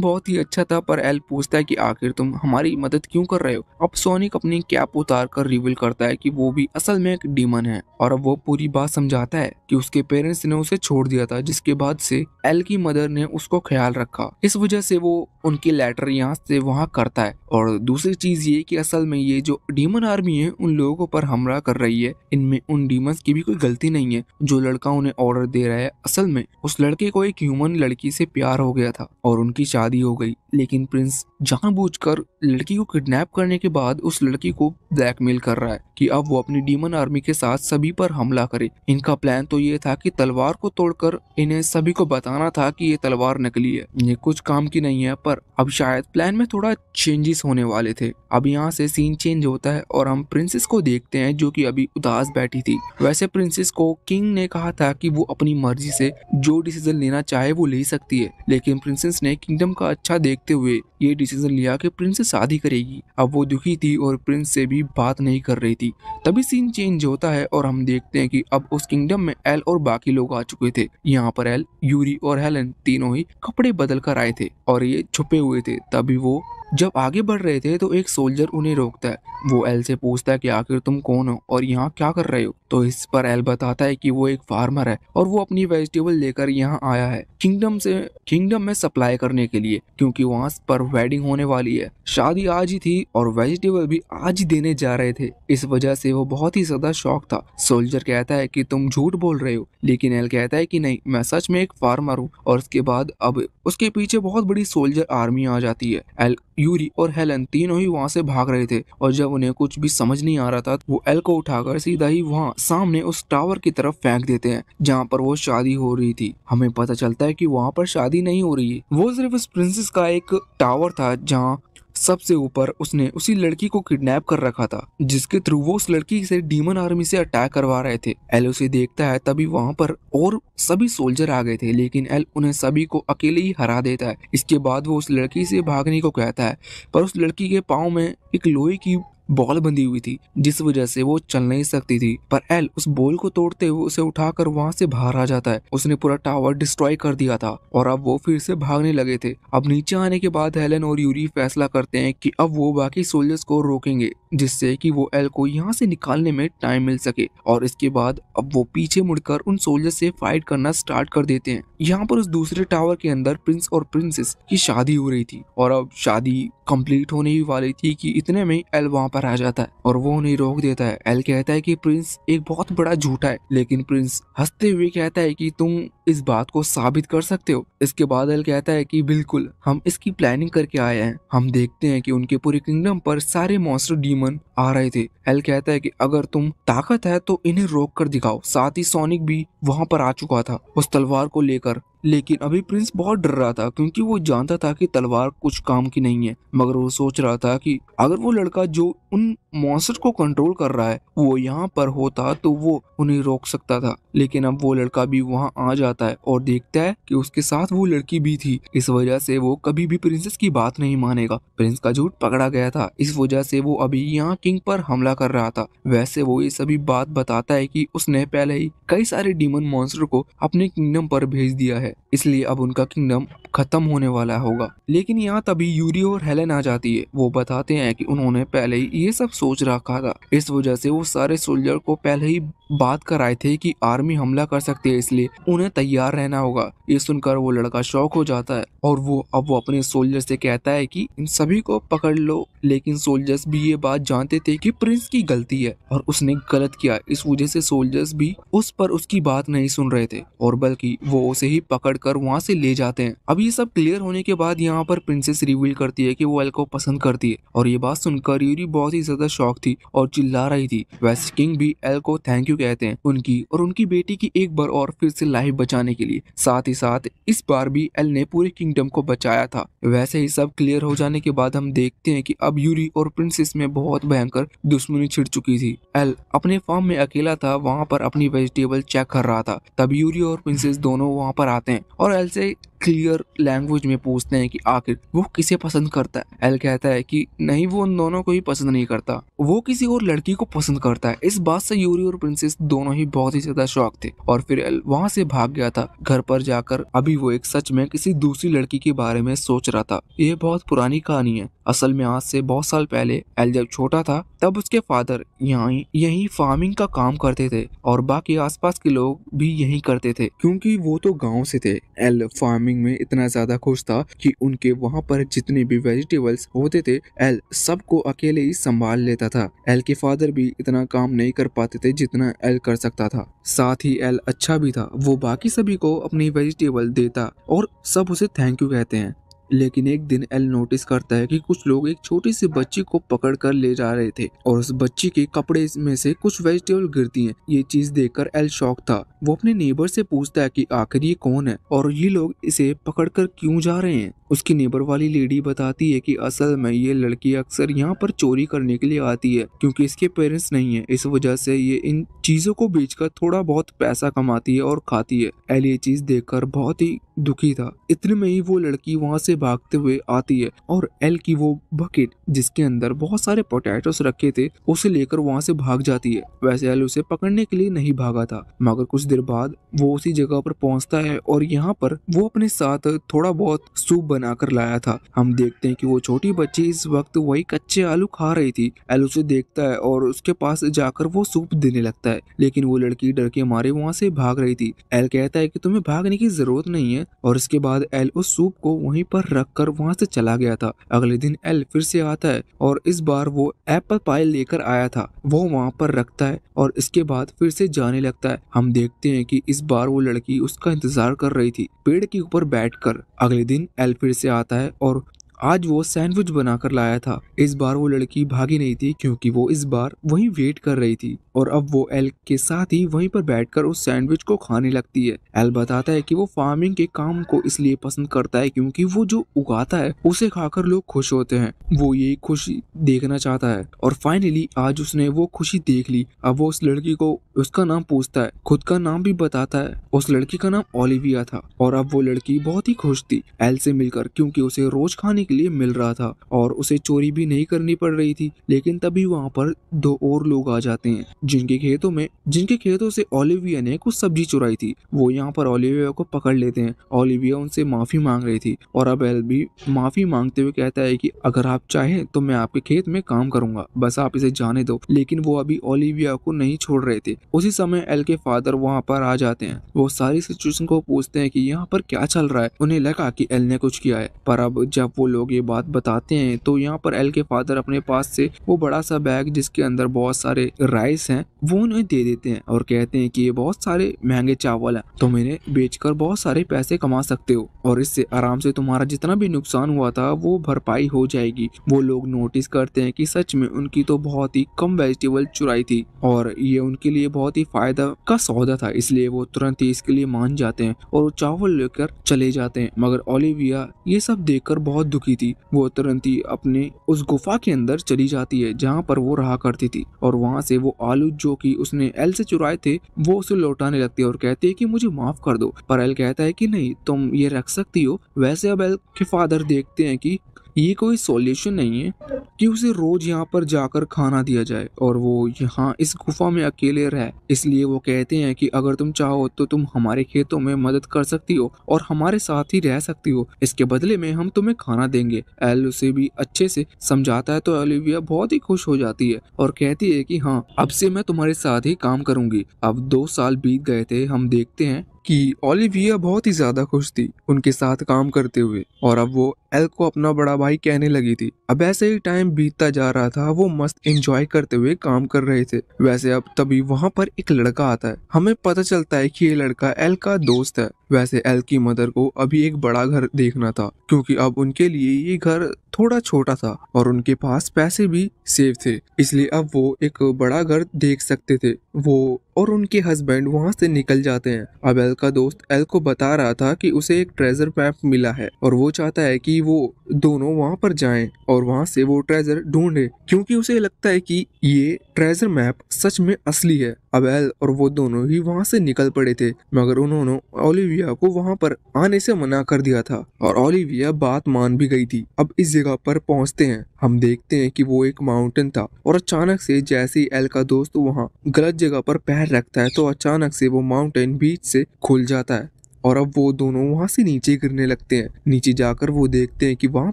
बहुत ही अच्छा था, पर एल पूछता है कि आखिर तुम हमारी मदद क्यों कर रहे हो। अब सोनिक अपनी कैप उतार कर रिवील करता है कि वो भी असल में एक डीमन है और अब वो पूरी बात समझाता है कि उसके पेरेंट्स ने उसे छोड़ छोड़ दिया था, जिसके बाद से एल की मदर ने उसको ख्याल रखा। इस वजह से वो उनकी लेटर यहाँ से वहाँ करता है। और दूसरी चीज ये कि असल में ये जो डीमन आर्मी है उन लोगों पर हमला कर रही है, इनमें उन डीमंस की भी कोई गलती नहीं है। जो लड़का उन्हें ऑर्डर दे रहा है, असल में उस लड़के को एक ह्यूमन लड़की से प्यार हो गया था और उनकी शादी हो गई। लेकिन प्रिंस जानबूझकर लड़की को किडनैप करने के बाद उस लड़की को ब्लैकमेल कर रहा है कि अब वो अपनी डीमन आर्मी के साथ सभी पर हमला करे। इनका प्लान तो ये था कि तलवार को तोड़कर इन्हें सभी को बताना था कि ये तलवार नकली है, ये कुछ काम की नहीं है। पर अब शायद प्लान में थोड़ा चेंजेस होने वाले थे। अब यहाँ से सीन चेंज होता है और हम प्रिंसेस को देखते हैं जो कि अभी उदास बैठी थी। वैसे प्रिंसेस को किंग ने कहा था कि वो अपनी मर्जी से जो डिसीजन लेना चाहे वो ले सकती है, लेकिन प्रिंसेस ने किंगडम का अच्छा देखते हुए ये डिसीजन लिया कि प्रिंस से शादी करेगी। अब वो दुखी थी और प्रिंस से भी बात नहीं कर रही थी। तभी सीन चेंज होता है और हम देखते हैं कि अब उस किंगडम में एल और बाकी लोग आ चुके थे। यहाँ पर एल, यूरी और हेलन तीनों ही कपड़े बदल कर आए थे और ये छुपे हुए थे। तभी वो जब आगे बढ़ रहे थे तो एक सोल्जर उन्हें रोकता है। वो एल से पूछता है कि आखिर तुम कौन हो और यहाँ क्या कर रहे हो। तो इस पर एल बताता है कि वो एक फार्मर है और वो अपनी वेजिटेबल लेकर यहाँ आया है किंगडम में सप्लाई करने के लिए, क्योंकि वहाँ पर वेडिंग होने वाली है। शादी आज ही थी और वेजिटेबल भी आज ही देने जा रहे थे। इस वजह से वो बहुत ही ज्यादा शॉक था। सोल्जर कहता है कि तुम झूठ बोल रहे हो, लेकिन एल कहता है कि नहीं, मैं सच में एक फार्मर हूँ। और उसके बाद अब उसके पीछे बहुत बड़ी सोल्जर आर्मी आ जाती है। एल, यूरी और हेलन तीनों ही वहाँ से भाग रहे थे और जब उन्हें कुछ भी समझ नहीं आ रहा था वो एल को उठाकर सीधा ही वहाँ सामने उस टावर की तरफ फेंक देते हैं जहाँ पर वो शादी हो रही थी। हमें पता चलता है कि वहाँ पर शादी नहीं हो रही है, वो सिर्फ उस प्रिंसेस का एक टावर था जहाँ सबसे ऊपर उसने उसी लड़की को किडनैप कर रखा था, जिसके थ्रू वो उस लड़की से डीमन आर्मी से अटैक करवा रहे थे। एल उसे देखता है, तभी वहाँ पर और सभी सोल्जर आ गए थे, लेकिन एल उन्हें सभी को अकेले ही हरा देता है। इसके बाद वो उस लड़की से भागने को कहता है, पर उस लड़की के पाँव में एक लोहे की बॉल बंधी हुई थी, जिस वजह से वो चल नहीं सकती थी। पर एल उस बॉल को तोड़ते हुए उसे उठाकर वहाँ से बाहर आ जाता है। उसने पूरा टावर डिस्ट्रॉय कर दिया था और अब वो फिर से भागने लगे थे। अब नीचे आने के बाद हेलन और यूरी फैसला करते हैं कि अब वो बाकी सोल्जर्स को रोकेंगे, जिससे कि वो एल को यहाँ से निकालने में टाइम मिल सके। और इसके बाद अब वो पीछे मुड़कर उन सोल्जर्स से फाइट करना स्टार्ट कर देते हैं। यहाँ पर उस दूसरे टावर के अंदर प्रिंस और प्रिंसेस की शादी हो रही थी और अब शादी कंप्लीट होने ही वाली थी कि इतने में एल वहाँ पर आ जाता है और वो उन्हें रोक देता है। एल कहता है कि प्रिंस एक बहुत बड़ा झूठा है, लेकिन प्रिंस हंसते हुए कहता है कि तुम इस बात को साबित कर सकते हो। इसके बाद एल कहता है कि बिल्कुल, हम इसकी प्लानिंग करके आए हैं। हम देखते हैं कि उनके पूरे किंगडम पर सारे मॉन्स्टर डीमन आ रहे थे। एल कहता है कि अगर तुम ताकत है तो इन्हें रोक कर दिखाओ। साथ ही सोनिक भी वहाँ पर आ चुका था उस तलवार को लेकर, लेकिन अभी प्रिंस बहुत डर रहा था क्योंकि वो जानता था कि तलवार कुछ काम की नहीं है। मगर वो सोच रहा था कि अगर वो लड़का जो उन मॉन्स्टर को कंट्रोल कर रहा है वो यहाँ पर होता तो वो उन्हें रोक सकता था। लेकिन अब वो लड़का भी वहाँ आ जाता है और देखता है कि उसके साथ वो लड़की भी थी। इस वजह से वो कभी भी प्रिंसेस की बात नहीं मानेगा। प्रिंस का झूठ पकड़ा गया था, इस वजह से वो अभी यहाँ किंग पर हमला कर रहा था। वैसे वो ये सभी बात बताता है कि उसने पहले ही कई सारे डीमन मॉन्स्टर को अपने किंगडम पर भेज दिया है, इसलिए अब उनका किंगडम खत्म होने वाला होगा। लेकिन यहाँ तभी यूरी और हेलन आ जाती है। वो बताते हैं कि उन्होंने पहले ही ये सब सोच रखा था, इस वजह से वो सारे सोल्जर को पहले ही बात कराए थे कि आर्मी हमला कर सकती है, इसलिए उन्हें तैयार रहना होगा। ये सुनकर वो लड़का शॉक हो जाता है और वो अपने सोल्जर से कहता है कि इन सभी को पकड़ लो। लेकिन सोल्जर्स भी ये बात जानते थे कि प्रिंस की गलती है और उसने गलत किया। इस वजह से सोल्जर्स भी उस पर उसकी बात नहीं सुन रहे थे और बल्कि वो उसे ही पकड़कर वहाँ से ले जाते हैं। अब ये सब क्लियर होने के बाद यहाँ पर प्रिंसेस रिवील करती है कि वो एल को पसंद करती है और ये बात सुनकर यूरी बहुत ही ज्यादा शॉक थी और चिल्ला रही थी। वैसे किंग भी एल को थैंक यू कहते हैं उनकी और उनकी बेटी की एक बार और फिर से लाइफ बचाने के लिए। साथ ही साथ इस बार भी एल ने पूरे किंगडम को बचाया था। वैसे ही सब क्लियर हो जाने के बाद हम देखते हैं कि अब यूरी और प्रिंसेस में बहुत भयंकर दुश्मनी छिड़ चुकी थी। एल अपने फार्म में अकेला था, वहाँ पर अपनी वेजिटेबल चेक कर रहा था। तब यूरी और प्रिंसेस दोनों वहाँ पर आते हैं और एल से क्लियर लैंग्वेज में पूछते हैं कि आखिर वो किसे पसंद करता है। एल कहता है कि नहीं, वो उन दोनों को ही पसंद नहीं करता, वो किसी और लड़की को पसंद करता है। इस बात से यूरी और प्रिंसेस दोनों ही बहुत ही ज्यादा शॉक थे और फिर एल वहाँ से भाग गया था। घर पर जाकर अभी वो एक सच में किसी दूसरी लड़की के बारे में सोच रहा था। ये बहुत पुरानी कहानी है। असल में आज से बहुत साल पहले एल जब छोटा था तब उसके फादर यही फार्मिंग का काम करते थे और बाकी आसपास के लोग भी यही करते थे क्योंकि वो तो गांव से थे। एल फार्मिंग में इतना ज्यादा खुश था कि उनके वहाँ पर जितने भी वेजिटेबल्स होते थे एल सबको अकेले ही संभाल लेता था। एल के फादर भी इतना काम नहीं कर पाते थे जितना एल कर सकता था। साथ ही एल अच्छा भी था, वो बाकी सभी को अपनी वेजिटेबल देता और सब उसे थैंक यू कहते हैं। लेकिन एक दिन एल नोटिस करता है कि कुछ लोग एक छोटी सी बच्ची को पकड़ कर ले जा रहे थे और उस बच्ची के कपड़े में से कुछ वेजिटेबल गिरती हैं। ये चीज देखकर एल शॉक था। वो अपने नेबर से पूछता है कि आखिर ये कौन है और ये लोग इसे पकड़कर क्यों जा रहे हैं। उसकी नेबर वाली लेडी बताती है कि असल में ये लड़की अक्सर यहाँ पर चोरी करने के लिए आती है क्योंकि इसके पेरेंट्स नहीं है, इस वजह से ये इन चीजों को बेचकर थोड़ा बहुत पैसा कमाती है और खाती है। एल ये चीज देखकर बहुत ही दुखी था। इतने में ही वो लड़की वहाँ से भागते हुए आती है और एल की वो बकेट जिसके अंदर बहुत सारे पोटैटोस रखे थे उसे लेकर वहाँ से भाग जाती है। वैसे एल उसे पकड़ने के लिए नहीं भागा था, मगर कुछ देर बाद वो उसी जगह पर पहुँचता है और यहाँ पर वो अपने साथ थोड़ा बहुत सूप बनाकर लाया था। हम देखते हैं कि वो छोटी बच्ची इस वक्त वही कच्चे आलू खा रही थी। एल उसे देखता है और उसके पास जाकर वो सूप देने लगता है, लेकिन वो लड़की डर के मारे वहाँ से भाग रही थी। एल कहता है कि तुम्हें भागने की जरूरत नहीं है और इसके बाद एल उस सूप को वहीं पर रखकर वहां से चला गया था। अगले दिन एल फिर से आता है और इस बार वो एप्पल पाई लेकर आया था, वो वहां पर रखता है और इसके बाद फिर से जाने लगता है। हम देखते हैं कि इस बार वो लड़की उसका इंतजार कर रही थी पेड़ के ऊपर बैठकर। अगले दिन एल फिर से आता है और आज वो सैंडविच बनाकर लाया था। इस बार वो लड़की भागी नहीं थी क्योंकि वो इस बार वहीं वेट कर रही थी और अब वो एल के साथ ही वहीं पर बैठकर उस सैंडविच को खाने लगती है। एल बताता है कि वो फार्मिंग के काम को इसलिए पसंद करता है क्योंकि वो जो उगाता है उसे खाकर लोग खुश होते हैं। वो ये खुशी देखना चाहता है और फाइनली आज उसने वो खुशी देख ली। अब वो उस लड़की को उसका नाम पूछता है, खुद का नाम भी बताता है। उस लड़की का नाम ओलिविया था और अब वो लड़की बहुत ही खुश थी एल से मिलकर क्योंकि उसे रोज खाने लिए मिल रहा था और उसे चोरी भी नहीं करनी पड़ रही थी। लेकिन तभी वहाँ पर दो और लोग आ जाते हैं जिनके खेतों से ओलिविया ने कुछ सब्जी चुराई थी। वो यहाँ पर ओलिविया को पकड़ लेते हैं। ओलिविया उनसे माफी मांग रही थी और अब एल भी माफी मांगते हुए कहता है कि अगर आप चाहें तो मैं आपके खेत में काम करूंगा, बस आप इसे जाने दो। लेकिन वो अभी ओलिविया को नहीं छोड़ रहे थे। उसी समय एल के फादर वहाँ पर आ जाते हैं। वो सारी सिचुएशन को पूछते हैं कि यहाँ पर क्या चल रहा है। उन्हें लगा कि एल ने कुछ किया है, पर अब जब वो लोग ये बात बताते हैं तो यहाँ पर एल के फादर अपने पास से वो बड़ा सा बैग जिसके अंदर बहुत सारे राइस हैं वो उन्हें दे देते हैं और कहते हैं कि ये बहुत सारे महंगे चावल हैं, तुम इन्हें बेचकर बहुत सारे पैसे कमा सकते हो और इससे आराम से तुम्हारा जितना भी नुकसान हुआ था वो भरपाई हो जाएगी। वो लोग नोटिस करते हैं कि सच में उनकी तो बहुत ही कम वेजिटेबल चुराई थी और ये उनके लिए बहुत ही फायदा का सौदा था, इसलिए वो तुरंत ही इसके लिए मान जाते हैं और वो चावल लेकर चले जाते हैं। मगर ओलिविया ये सब देखकर बहुत दुखी थी। वो तुरंत ही अपने उस गुफा के अंदर चली जाती है जहाँ पर वो रहा करती थी और वहाँ से वो आलू जो कि उसने एल से चुराए थे वो उसे लौटाने लगती है और कहती है कि मुझे माफ कर दो। पर एल कहता है कि नहीं, तुम ये रख सकती हो। वैसे अब एल के फादर देखते हैं कि ये कोई सॉल्यूशन नहीं है कि उसे रोज यहाँ पर जाकर खाना दिया जाए और वो यहाँ इस गुफा में अकेले रहे। इसलिए वो कहते हैं कि अगर तुम चाहो तो तुम हमारे खेतों में मदद कर सकती हो और हमारे साथ ही रह सकती हो, इसके बदले में हम तुम्हें खाना देंगे। एल उसे भी अच्छे से समझाता है तो ओलिविया बहुत ही खुश हो जाती है और कहती है कि हाँ, अब से मैं तुम्हारे साथ ही काम करूंगी। अब 2 साल बीत गए थे। हम देखते हैं कि ओलिविया बहुत ही ज्यादा खुश थी उनके साथ काम करते हुए और अब वो एल को अपना बड़ा भाई कहने लगी थी। अब ऐसे ही टाइम बीतता जा रहा था, वो मस्त एंजॉय करते हुए काम कर रहे थे। वैसे अब तभी वहाँ पर एक लड़का आता है। हमें पता चलता है कि ये लड़का एल का दोस्त है। वैसे एल की मदर को अभी एक बड़ा घर देखना था क्योंकि अब उनके लिए ये घर थोड़ा छोटा था और उनके पास पैसे भी सेव थे, इसलिए अब वो एक बड़ा घर देख सकते थे। वो और उनके हस्बैंड वहाँ से निकल जाते हैं। अब एल का दोस्त एल को बता रहा था कि उसे एक ट्रेजर मैप मिला है और वो चाहता है कि वो दोनों वहाँ पर जाएं और वहाँ से वो ट्रेजर ढूंढे क्योंकि उसे लगता है कि ये ट्रेजर मैप सच में असली है। अब एल और वो दोनों ही वहाँ से निकल पड़े थे मगर उन्होंने ओलिविया ओलिविया को वहाँ पर आने से मना कर दिया था और ओलिविया बात मान भी गई थी। अब इस जगह पर पहुँचते हैं, हम देखते हैं कि वो एक माउंटेन था और अचानक से जैसे ही एल का दोस्त वहाँ गलत जगह पर पैर रखता है तो अचानक से वो माउंटेन बीच से खुल जाता है और अब वो दोनों वहां से नीचे गिरने लगते हैं। नीचे जाकर वो देखते हैं कि वहां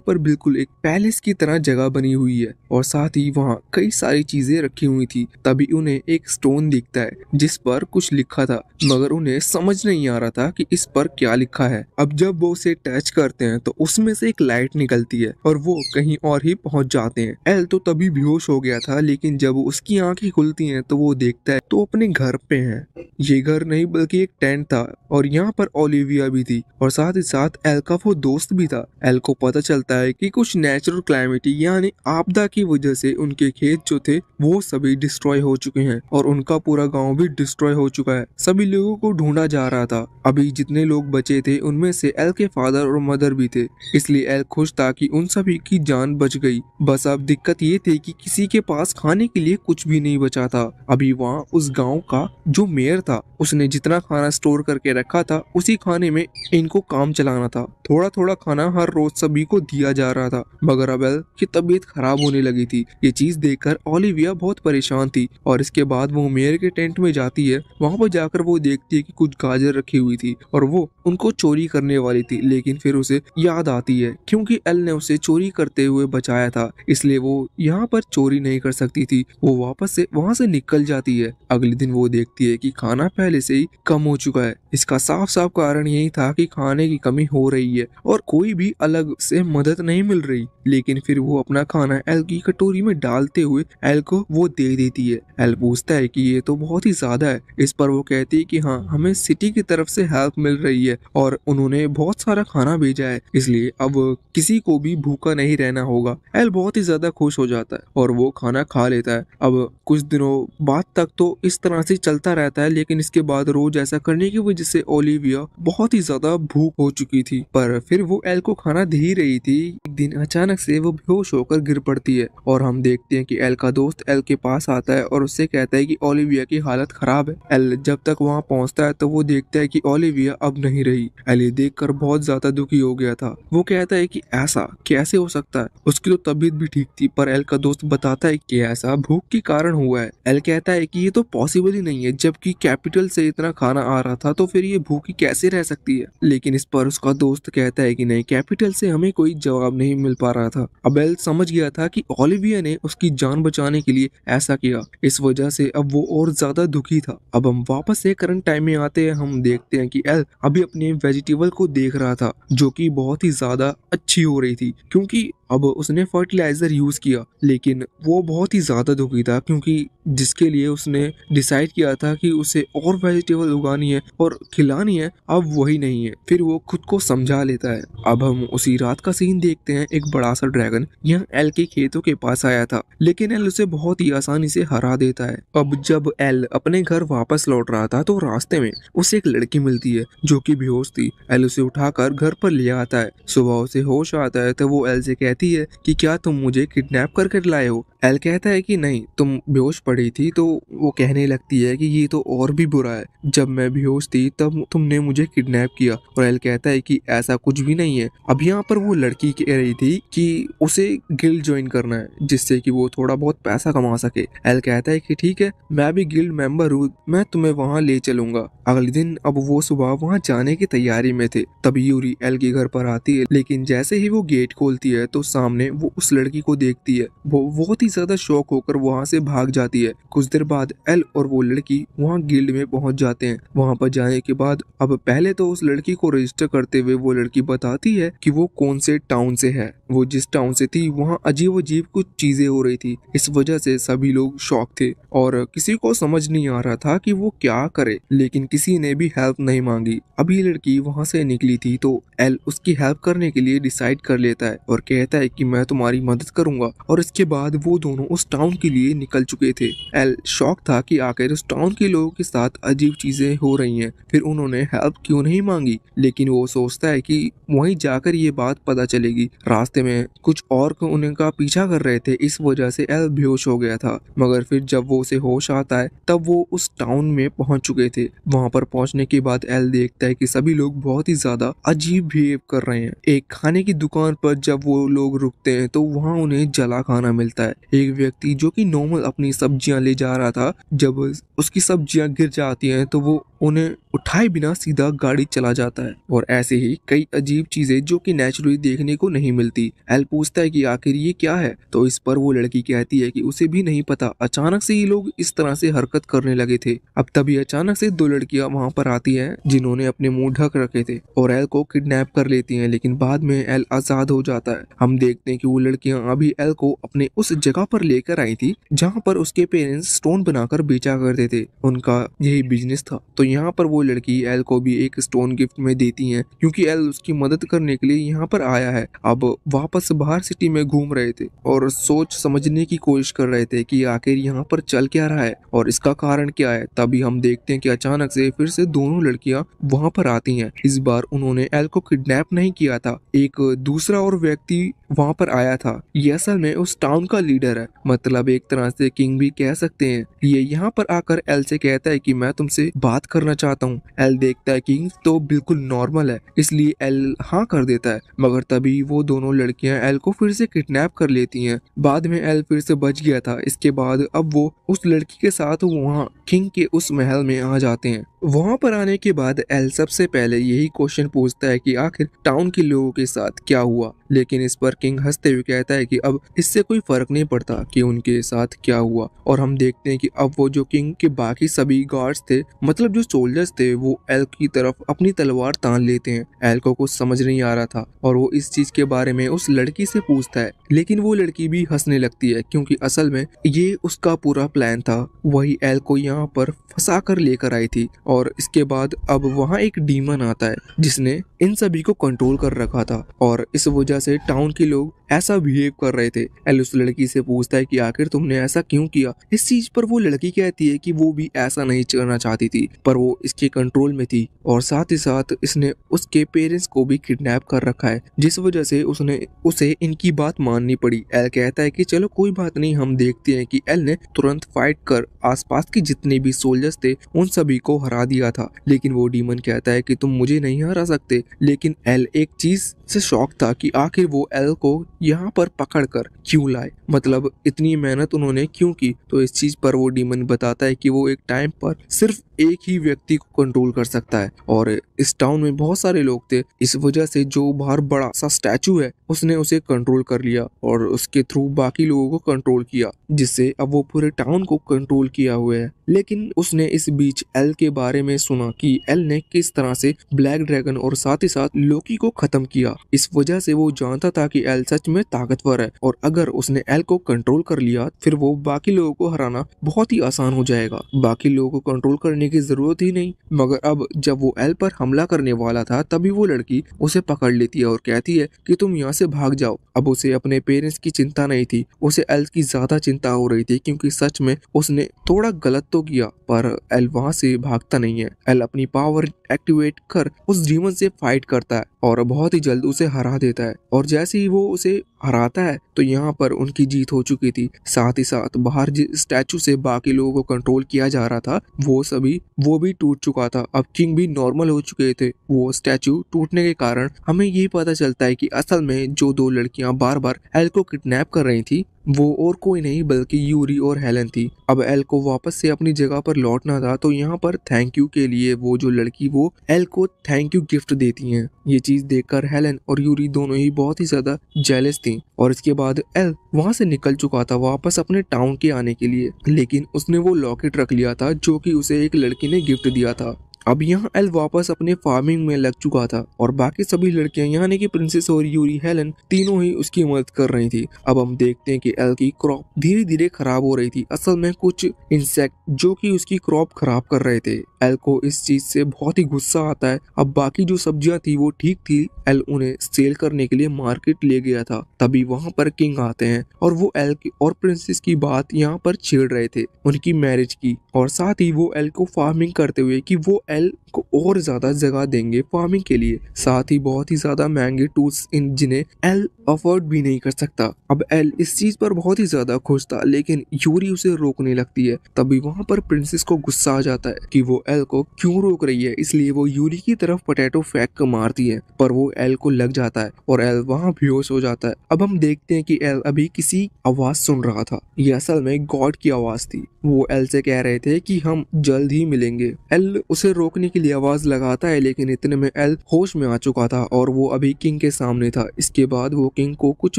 पर बिल्कुल एक पैलेस की तरह जगह बनी हुई है और साथ ही वहां कई सारी चीजें रखी हुई थी। तभी उन्हें एक स्टोन दिखता है जिस पर कुछ लिखा था, मगर उन्हें समझ नहीं आ रहा था कि इस पर क्या लिखा है। अब जब वो उसे टच करते हैं तो उसमें से एक लाइट निकलती है और वो कहीं और ही पहुंच जाते हैं। एल तो तभी बेहोश हो गया था, लेकिन जब उसकी आंखें खुलती हैं तो वो देखता है तो अपने घर पे है। ये घर नहीं बल्कि एक टेंट था और यहाँ पर ओलिविया भी थी और साथ ही साथ एल का वो दोस्त भी था। एल को पता चलता है कि कुछ नेचुरल क्लैमिटी यानी आपदा की वजह से उनके खेत जो थे वो सभी डिस्ट्रॉय हो चुके हैं और उनका पूरा गांव भी डिस्ट्रॉय हो चुका है। सभी लोगों को ढूंढा जा रहा था। अभी जितने लोग बचे थे उनमें से एल के फादर और मदर भी थे, इसलिए एल खुश था कि उन सभी की जान बच गई। बस अब दिक्कत ये थी कि किसी के पास खाने के लिए कुछ भी नहीं बचा था। अभी वहाँ उस गाँव का जो मेयर था उसने जितना खाना स्टोर करके रखा था उसी खाने में इनको काम चलाना था। थोड़ा थोड़ा खाना हर रोज सभी को दिया जा रहा था, मगर अब एल की तबीयत खराब होने लगी थी। ये चीज देखकर ओलिविया बहुत परेशान थी और इसके बाद वो मेयर के टेंट में जाती है। वहां पर जाकर वो देखती है कि कुछ गाजर रखी हुई थी और वो उनको चोरी करने वाली थी, लेकिन फिर उसे याद आती है क्योंकि एल ने उसे चोरी करते हुए बचाया था, इसलिए वो यहाँ पर चोरी नहीं कर सकती थी। वो वापस से वहां से निकल जाती है। अगले दिन वो देखती है कि खाना पहले से ही कम हो चुका है। इसका साफ साफ कारण यही था कि खाने की कमी हो रही है और कोई भी अलग से मदद नहीं मिल रही। लेकिन फिर वो अपना खाना एल की कटोरी में डालते हुए एल को वो दे देती है। एल पूछता है कि ये तो बहुत ही ज्यादा है। इस पर वो कहती है कि हाँ, हमें सिटी की तरफ से हेल्प मिल रही है और उन्होंने बहुत सारा खाना भेजा है, इसलिए अब किसी को भी भूखा नहीं रहना होगा। एल बहुत ही ज्यादा खुश हो जाता है और वो खाना खा लेता है। अब कुछ दिनों बाद तक तो इस तरह से चलता रहता है, लेकिन इसके बाद रोज ऐसा करने की वजह से ओलिविया बहुत ही ज्यादा भूख हो चुकी थी, पर फिर वो एल को खाना दे ही रही थी। एक दिन अचानक से वो बेहोश होकर गिर पड़ती है और हम देखते हैं कि एल का दोस्त एल के पास आता है और उससे कहता है कि ओलिविया की हालत खराब है। एल जब तक वहाँ पहुँचता है तो वो देखता है कि ओलिविया अब नहीं रही। एल ये देखकर बहुत ज्यादा दुखी हो गया था। वो कहता है कि ऐसा कैसे हो सकता है, उसकी तो तबीयत भी ठीक थी। पर एल का दोस्त बताता है कि ऐसा भूख के कारण हुआ है। एल कहता है कि ये तो पॉसिबल ही नहीं है, जबकि कैपिटल से इतना खाना आ रहा था तो फिर ये भूखी कैसे रह सकती है। लेकिन इस पर उसका दोस्त कहता है कि नहीं, कैपिटल से हमें कोई जवाब नहीं मिल पा रहा था। अब एल समझ गया था कि ओलिविया ने उसकी जान बचाने के लिए ऐसा किया, इस वजह से अब वो और ज्यादा दुखी था। अब हम वापस से करंट टाइम में आते हैं। हम देखते हैं कि एल अभी अपने वेजिटेबल को देख रहा था जो कि बहुत ही ज्यादा अच्छी हो रही थी, क्योंकि अब उसने फर्टिलाइजर यूज किया। लेकिन वो बहुत ही ज्यादा दुखी था क्योंकि जिसके लिए उसने डिसाइड किया था कि उसे और वेजिटेबल उगानी है और खिलानी है, अब वही नहीं है। फिर वो खुद को समझा लेता है। अब हम उसी रात का सीन देखते हैं। एक बड़ा सा ड्रैगन यहाँ एल के खेतों के पास आया था, लेकिन एल उसे बहुत ही आसानी से हरा देता है। अब जब एल अपने घर वापस लौट रहा था तो रास्ते में उसे एक लड़की मिलती है जो कि बेहोश थी। एल उसे उठाकर घर पर ले आता है। सुबह उसे होश आता है तो वो एल से कहती है कि क्या तुम मुझे किडनैप करके लाए हो। एल कहता है कि नहीं, तुम बेहोश पड़ी थी। तो वो कहने लगती है कि ये तो और भी बुरा है, जब मैं बेहोश थी तब तुमने मुझे किडनैप किया। और एल कहता है कि ऐसा कुछ भी नहीं है। अब यहाँ पर वो लड़की कह रही थी कि उसे गिल्ड ज्वाइन करना है जिससे कि वो थोड़ा बहुत पैसा कमा सके। एल कहता है कि ठीक है, मैं भी गिल्ड मेंबर हूँ, मैं तुम्हें वहाँ ले चलूंगा। अगले दिन अब वो सुबह वहाँ जाने की तैयारी में थे, तभी यूरी एल के घर पर आती है। लेकिन जैसे ही वो गेट खोलती है तो सामने वो उस लड़की को देखती है। वो बहुत ही ज्यादा शॉक होकर वहाँ से भाग जाती है। कुछ देर बाद एल और वो लड़की वहाँ गिल्ड में पहुँच जाते हैं। वहाँ पर जाने के बाद अब पहले तो उस लड़की को रजिस्टर करते हुए वो लड़की बताती है कि वो कौन से टाउन से है। वो जिस टाउन से थी वहाँ अजीब अजीब कुछ चीजें हो रही थी। इस वजह से सभी लोग शॉक थे और किसी को समझ नहीं आ रहा था कि वो क्या करे, लेकिन किसी ने भी हेल्प नहीं मांगी। अब ये लड़की वहाँ से निकली थी तो एल उसकी हेल्प करने के लिए डिसाइड कर लेता है और कहता है कि मैं तुम्हारी मदद करूंगा। और इसके बाद वो दोनों उस टाउन के लिए निकल चुके थे। एल शॉक था कि आखिर उस टाउन के लोगों के साथ अजीब चीजें हो रही हैं। फिर उन्होंने हेल्प क्यों नहीं मांगी, लेकिन वो सोचता है कि वहीं जाकर ये बात पता चलेगी। रास्ते में कुछ और उनका पीछा कर रहे थे, इस वजह से एल बेहोश हो गया था। मगर फिर जब वो उसे होश आता है तब वो उस टाउन में पहुंच चुके थे। वहां पर पहुंचने के बाद एल देखता है कि सभी लोग बहुत ही ज्यादा अजीब बिहेव कर रहे हैं। एक खाने की दुकान पर जब वो लोग रुकते हैं तो वहां उन्हें जला खाना मिलता है। एक व्यक्ति जो कि नॉर्मल अपनी सब्जियां ले जा रहा था, जब उसकी सब्जियां गिर जाती हैं तो वो उन्हें उठाए बिना सीधा गाड़ी चला जाता है। और ऐसे ही कई अजीब चीजें जो कि नेचुरली देखने को नहीं मिलती। एल पूछता है कि आखिर ये क्या है, तो इस पर वो लड़की कहती है कि उसे भी नहीं पता, अचानक से ये लोग इस तरह से हरकत करने लगे थे। अब तभी अचानक से दो लड़कियां वहां पर आती हैं जिन्होंने अपने मुंह ढक रखे थे और एल को किडनैप कर लेती हैं, लेकिन बाद में एल आजाद हो जाता है। हम देखते हैं कि वो लड़कियां अभी एल को अपने उस जगह पर लेकर आई थी जहाँ पर उसके पेरेंट्स स्टोन बनाकर बेचा करते थे, उनका यही बिजनेस था। तो यहाँ पर वो लड़की एल को भी एक स्टोन गिफ्ट में देती हैं क्योंकि एल उसकी मदद करने के लिए यहाँ पर आया है। अब वापस बाहर सिटी में घूम रहे थे और सोच समझने की कोशिश कर रहे थे कि आखिर यहाँ पर चल क्या रहा है और इसका कारण क्या है। तभी हम देखते हैं कि अचानक से फिर से दोनों लड़कियां वहां पर आती हैं। इस बार उन्होंने एल को किडनैप नहीं किया था, एक दूसरा और व्यक्ति वहां पर आया था। ये असल में उस टाउन का लीडर है, मतलब एक तरह से किंग भी कह सकते हैं। ये यहाँ पर आकर एल से कहता है कि मैं तुमसे बात करना चाहता हूँ। एल देखता है किंग तो बिल्कुल नॉर्मल है, इसलिए एल हाँ कर देता है। मगर तभी वो दोनों लड़कियां एल को फिर से किडनैप कर लेती हैं। बाद में एल फिर से बच गया था। इसके बाद अब वो उस लड़की के साथ वहाँ किंग के उस महल में आ जाते हैं। वहां पर आने के बाद एल सबसे पहले यही क्वेश्चन पूछता है कि आखिर टाउन के लोगों के साथ क्या हुआ, लेकिन इस पर किंग हंसते हुए कहता है कि अब इससे कोई फर्क नहीं पड़ता कि उनके साथ क्या हुआ। और हम देखते हैं कि अब वो जो किंग के बाकी सभी गार्ड्स थे, मतलब जो सोल्जर्स थे, वो एल की तरफ अपनी तलवार तान लेते हैं। एल को कुछ समझ नहीं आ रहा था और वो इस चीज के बारे में उस लड़की से पूछता है, लेकिन वो लड़की भी हंसने लगती है क्योंकि असल में ये उसका पूरा प्लान था। वही एल को यहाँ पर फंसा कर लेकर आई थी। और इसके बाद अब वहाँ एक डीमन आता है जिसने इन सभी को कंट्रोल कर रखा था और इस वजह से टाउन के लोग ऐसा बिहेव कर रहे थे। एल उस लड़की से पूछता है कि आखिर तुमने ऐसा क्यों किया। इस चीज पर वो लड़की कहती है कि वो भी ऐसा नहीं करना चाहती थी, पर वो इसके कंट्रोल में थी और साथ ही साथ इसने उसके पेरेंट्स को भी किडनैप कर रखा है, जिस वजह से उसे इनकी बात माननी पड़ी। एल कहता है कि चलो कोई बात नहीं, हम देखते हैं कि एल ने तुरंत फाइट कर आसपास के जितने भी सोल्जर्स थे उन सभी को हरा दिया था। लेकिन वो डीमन कहता है कि तुम मुझे नहीं हरा सकते। लेकिन एल एक चीज से शॉक था कि आखिर वो एल को यहाँ पर पकड़कर क्यों लाए, मतलब इतनी मेहनत उन्होंने क्यों की। तो इस चीज पर वो डीमन बताता है कि वो एक टाइम पर सिर्फ एक ही व्यक्ति को कंट्रोल कर सकता है और इस टाउन में बहुत सारे लोग थे, इस वजह से जो बाहर बड़ा सा स्टैचू है उसने उसे कंट्रोल कर लिया और उसके थ्रू बाकी लोगों को कंट्रोल किया, जिससे अब वो पूरे टाउन को कंट्रोल किया हुआ है। लेकिन उसने इस बीच एल के बारे में सुना कि एल ने किस तरह से ब्लैक ड्रैगन और साथ ही साथ लोकी को खत्म किया। इस वजह से वो जानता था कि एल सच में ताकतवर है और अगर उसने एल को कंट्रोल कर लिया फिर वो बाकी लोगों को हराना बहुत ही आसान हो जाएगा, बाकी लोगों को कंट्रोल करने की जरूरत ही नहीं। मगर अब जब वो एल पर हमला करने वाला था तभी वो लड़की उसे पकड़ लेती है और कहती है कि तुम यहाँ से भाग जाओ। अब उसे अपने पेरेंट्स की चिंता नहीं थी, उसे एल की ज्यादा चिंता हो रही थी क्योंकि सच में उसने थोड़ा गलत तो किया, पर एल वहाँ से भागता नहीं है। एल अपनी पावर एक्टिवेट कर उस डीमन से फाइट करता है और बहुत ही जल्द उसे हरा देता है। और जैसे ही वो उसे हराता है तो यहाँ पर उनकी जीत हो चुकी थी। साथ ही साथ बाहर जिस स्टैचू से बाकी लोगों को कंट्रोल किया जा रहा था वो भी टूट चुका था। अब किंग भी नॉर्मल हो चुके थे। वो स्टैचू टूटने के कारण हमें ये पता चलता है कि असल में जो दो लड़कियां बार बार एल को किडनैप कर रही थी वो और कोई नहीं बल्कि यूरी और हेलन थी। अब एल को वापस से अपनी जगह पर लौटना था तो यहाँ पर थैंक यू के लिए वो जो लड़की वो एल को थैंक यू गिफ्ट देती हैं। ये चीज देखकर हेलन और यूरी दोनों ही बहुत ही ज्यादा जेलस थी और इसके बाद एल वहां से निकल चुका था वापस अपने टाउन के आने के लिए, लेकिन उसने वो लॉकेट रख लिया था जो कि उसे एक लड़की ने गिफ्ट दिया था। अब यहाँ एल वापस अपने फार्मिंग में लग चुका था और बाकी सभी लड़कियां यानी कि प्रिंसेस और यूरी हेलन तीनों ही उसकी मदद कर रही थी। अब हम देखते हैं कि एल की क्रॉप धीरे धीरे खराब हो रही थी। असल में कुछ इंसेक्ट जो कि उसकी क्रॉप खराब कर रहे थे। एल को इस चीज से बहुत ही गुस्सा आता है। अब बाकी जो सब्जियां थी वो ठीक थी, एल उन्हें सेल करने के लिए मार्केट ले गया था। तभी वहां पर किंग आते हैं और वो एल की और प्रिंसेस की बात यहाँ पर छेड़ रहे थे, उनकी मैरिज की, और साथ ही वो एल को फार्मिंग करते हुए कि वो एल को और ज्यादा जगह देंगे फार्मिंग के लिए, साथ ही बहुत ही ज्यादा महंगे टूल्स इन जिन्हें एल अफोर्ड भी नहीं कर सकता। अब एल इस चीज पर बहुत ही ज्यादा खुश था, लेकिन यूरी उसे रोकने लगती है। तभी वहां पर प्रिंसेस को गुस्सा आ जाता है कि वो एल को क्यों रोक रही है, इसलिए वो यूरी की तरफ पोटैटो फेंक कर मारती है, पर वो एल को लग जाता है और एल वहां बेहोश हो जाता है। अब हम देखते हैं कि एल अभी किसी आवाज सुन रहा था। ये असल में गॉड की आवाज थी। वो एल से कह रहे थे कि हम जल्द ही मिलेंगे। एल उसे रोकने के लिए आवाज लगाता है, लेकिन इतने में एल होश में आ चुका था और वो अभी किंग के सामने था। इसके बाद वो किंग को कुछ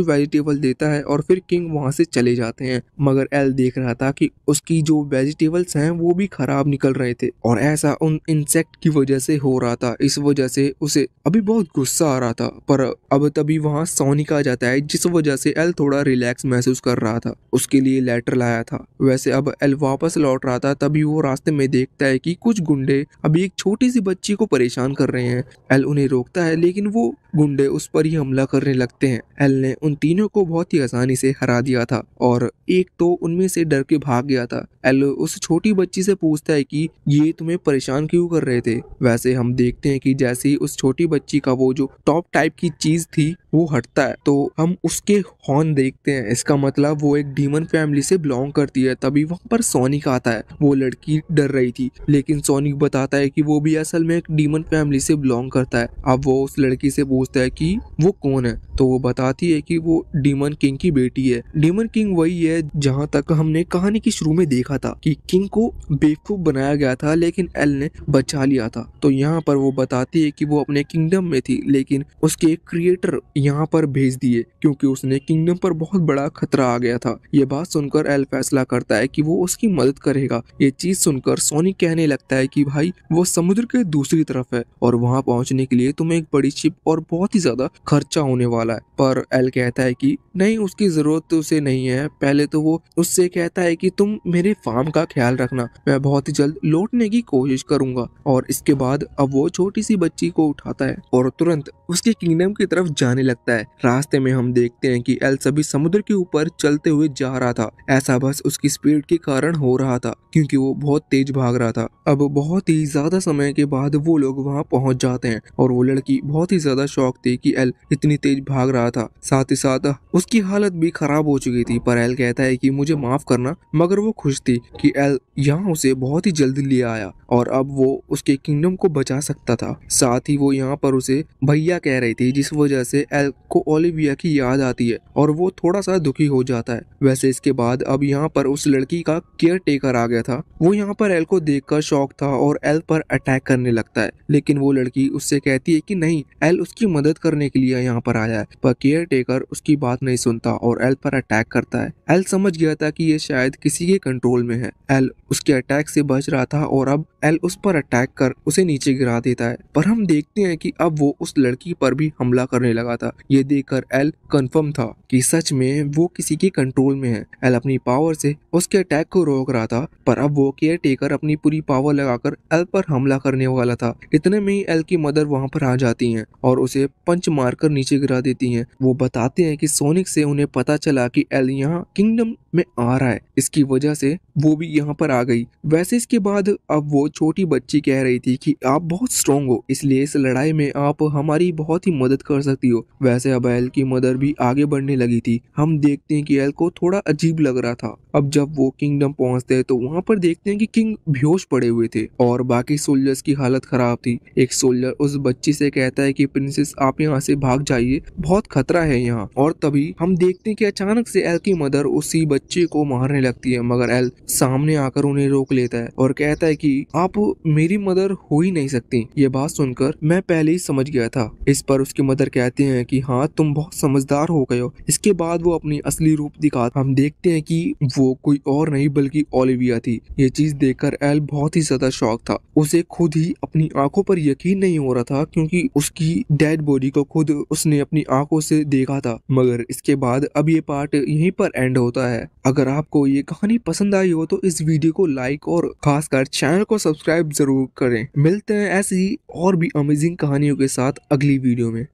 वेजिटेबल देता है और फिर किंग वहां से चले जाते हैं। मगर एल देख रहा था कि उसकी जो वेजिटेबल्स हैं वो भी खराब निकल रहे थे और ऐसा उन इंसेक्ट की वजह से हो रहा था। इस वजह से उसे अभी बहुत गुस्सा आ रहा था। पर अब तभी वहां सोनिक आ जाता है, जिस वजह से एल थोड़ा रिलैक्स महसूस कर रहा था। उसके लिए लेटर लाया था। वैसे अब एल वापस लौट रहा था, तभी वो रास्ते में देखता है कि कुछ गुंडे अभी एक छोटी सी बच्ची को परेशान कर रहे हैं। एल उन्हें रोकता है, लेकिन वो गुंडे उस पर ही हमला करने लगते हैं। एल ने उन तीनों को बहुत ही आसानी से हरा दिया था और एक तो उनमें से डर के भाग गया था। एल उस छोटी बच्ची से पूछता है कि ये तुम्हें परेशान क्यों कर रहे थे। वैसे हम देखते हैं कि जैसे ही उस छोटी बच्ची का वो जो टॉप टाइप की चीज थी वो हटता है, तो हम उसके हॉर्न देखते हैं। इसका मतलब वो एक डीमन फैमिली से बिलोंग करती है। तभी वहां पर सोनिक आता है। वो लड़की डर रही थी, लेकिन सोनिक बताता है कि वो भी असल में एक डीमन फैमिली से बिलोंग करता है। अब वो उस लड़की से पूछता है कि वो कौन है, तो वो बताती है कि वो डीमन किंग की बेटी है। डीमन किंग वही है जहाँ तक हमने कहानी की शुरू में देखा था कि किंग को बेवकूफ बनाया गया था, लेकिन एल ने बचा लिया था। तो यहाँ पर वो बताती है कि वो अपने किंगडम में थी, लेकिन उसके क्रिएटर यहाँ पर भेज दिए क्योंकि उसने किंगडम पर बहुत बड़ा खतरा आ गया था। ये बात सुनकर एल फैसला करता है कि वो उसकी मदद करेगा। ये चीज सुनकर सोनिक कहने लगता है कि भाई वो समुद्र के दूसरी तरफ है और वहां पहुंचने के लिए तुम्हें एक बड़ी शिप और बहुत ही ज्यादा खर्चा होने वाला है। पर एल कहता है कि नहीं, उसकी जरूरत तो उसे नहीं है। पहले तो वो उससे कहता है कि तुम मेरे फार्म का ख्याल रखना, मैं बहुत ही जल्द लौटने की कोशिश करूंगा। और इसके बाद अब वो छोटी सी बच्ची को उठाता है और तुरंत उसके किंगडम की तरफ जाने लगता है। रास्ते में हम देखते हैं कि एल सभी समुद्र के ऊपर चलते हुए जा रहा था। ऐसा बस उसकी स्पीड के कारण हो रहा था क्योंकि वो बहुत तेज भाग रहा था। अब बहुत ही ज्यादा समय के बाद वो लोग वहां पहुंच जाते हैं और वो लड़की बहुत ही ज्यादा शॉक थी कि एल इतनी तेज भाग रहा था। साथ ही साथ उसकी हालत भी खराब हो चुकी थी। पर एल कहता है कि मुझे माफ करना, मगर वो खुश थी कि एल यहाँ उसे बहुत ही जल्दी ले आया और अब वो उसके किंगडम को बचा सकता था। साथ ही वो यहाँ पर उसे भैया कह रही थी, जिस वजह से एल को ओलिविया की याद आती है और वो थोड़ा सा दुखी हो जाता है। वैसे इसके बाद अब यहाँ पर उस लड़की का केयर टेकर आ गया था। वो यहाँ पर एल को देखकर शॉक था और एल पर अटैक करने लगता है, लेकिन वो लड़की उससे कहती है कि नहीं, एल उसकी मदद करने के लिए यहाँ पर आया है। पर केयर टेकर उसकी बात नहीं सुनता और एल पर अटैक करता है। एल समझ गया था कि ये शायद किसी के कंट्रोल में है। एल उसके अटैक से बच रहा था और अब एल उस पर अटैक कर उसे नीचे गिरा देता है। पर हम देखते हैं कि अब वो उस लड़की पर भी हमला करने लगा था। ये देखकर एल कंफर्म था कि सच में वो किसी के कंट्रोल में है। एल अपनी पावर से उसके अटैक को रोक रहा था, पर अब वो केयर टेकर अपनी पूरी पावर लगाकर एल पर हमला करने वाला था। इतने में ही एल की मदर वहां पर आ जाती हैं और उसे पंच मारकर नीचे गिरा देती हैं। वो बताते हैं कि सोनिक से उन्हें पता चला कि एल यहाँ किंगडम में आ रहा है, इसकी वजह से वो भी यहाँ पर आ गई। वैसे इसके बाद अब वो छोटी बच्ची कह रही थी कि आप बहुत स्ट्रॉन्ग हो, इसलिए इस लड़ाई में आप हमारी बहुत ही मदद कर सकती हो। वैसे अब एल की मदर भी आगे बढ़ने लगी थी। हम देखते हैं कि एल को थोड़ा अजीब लग रहा था। अब जब वो किंगडम पहुंचते हैं तो वहां पर देखते हैं कि किंग बेहोश पड़े हुए थे और बाकी सोल्जर्स की हालत खराब थी। एक सोल्जर उस बच्ची से कहता है कि प्रिंसेस आप यहाँ से भाग जाइए, बहुत खतरा है यहाँ। और तभी हम देखते हैं कि अचानक से एल की मदर उसी बच्चे को मारने लगती है, मगर एल सामने आकर उन्हें रोक लेता है और कहता है कि आप मेरी मदर हो ही नहीं सकती। ये बात सुनकर मैं पहले ही समझ गया था। इस पर उसकी मदर कहते हैं कि हाँ, तुम बहुत समझदार हो गए हो। इसके बाद वो अपनी असली रूप दिखाता, हम देखते हैं कि वो कोई और नहीं बल्कि ओलिविया थी। ये चीज देखकर एल बहुत ही ज्यादा शॉक था। उसे खुद ही अपनी आंखों पर यकीन नहीं हो रहा था, क्योंकि उसकी डेड बॉडी को खुद उसने अपनी आंखों से देखा था। मगर इसके बाद अब ये पार्ट यहीं पर एंड होता है। अगर आपको ये कहानी पसंद आई हो तो इस वीडियो को लाइक और खासकर चैनल को सब्सक्राइब जरूर करें। मिलते हैं ऐसी और भी अमेजिंग कहानियों के साथ अगली वीडियो में।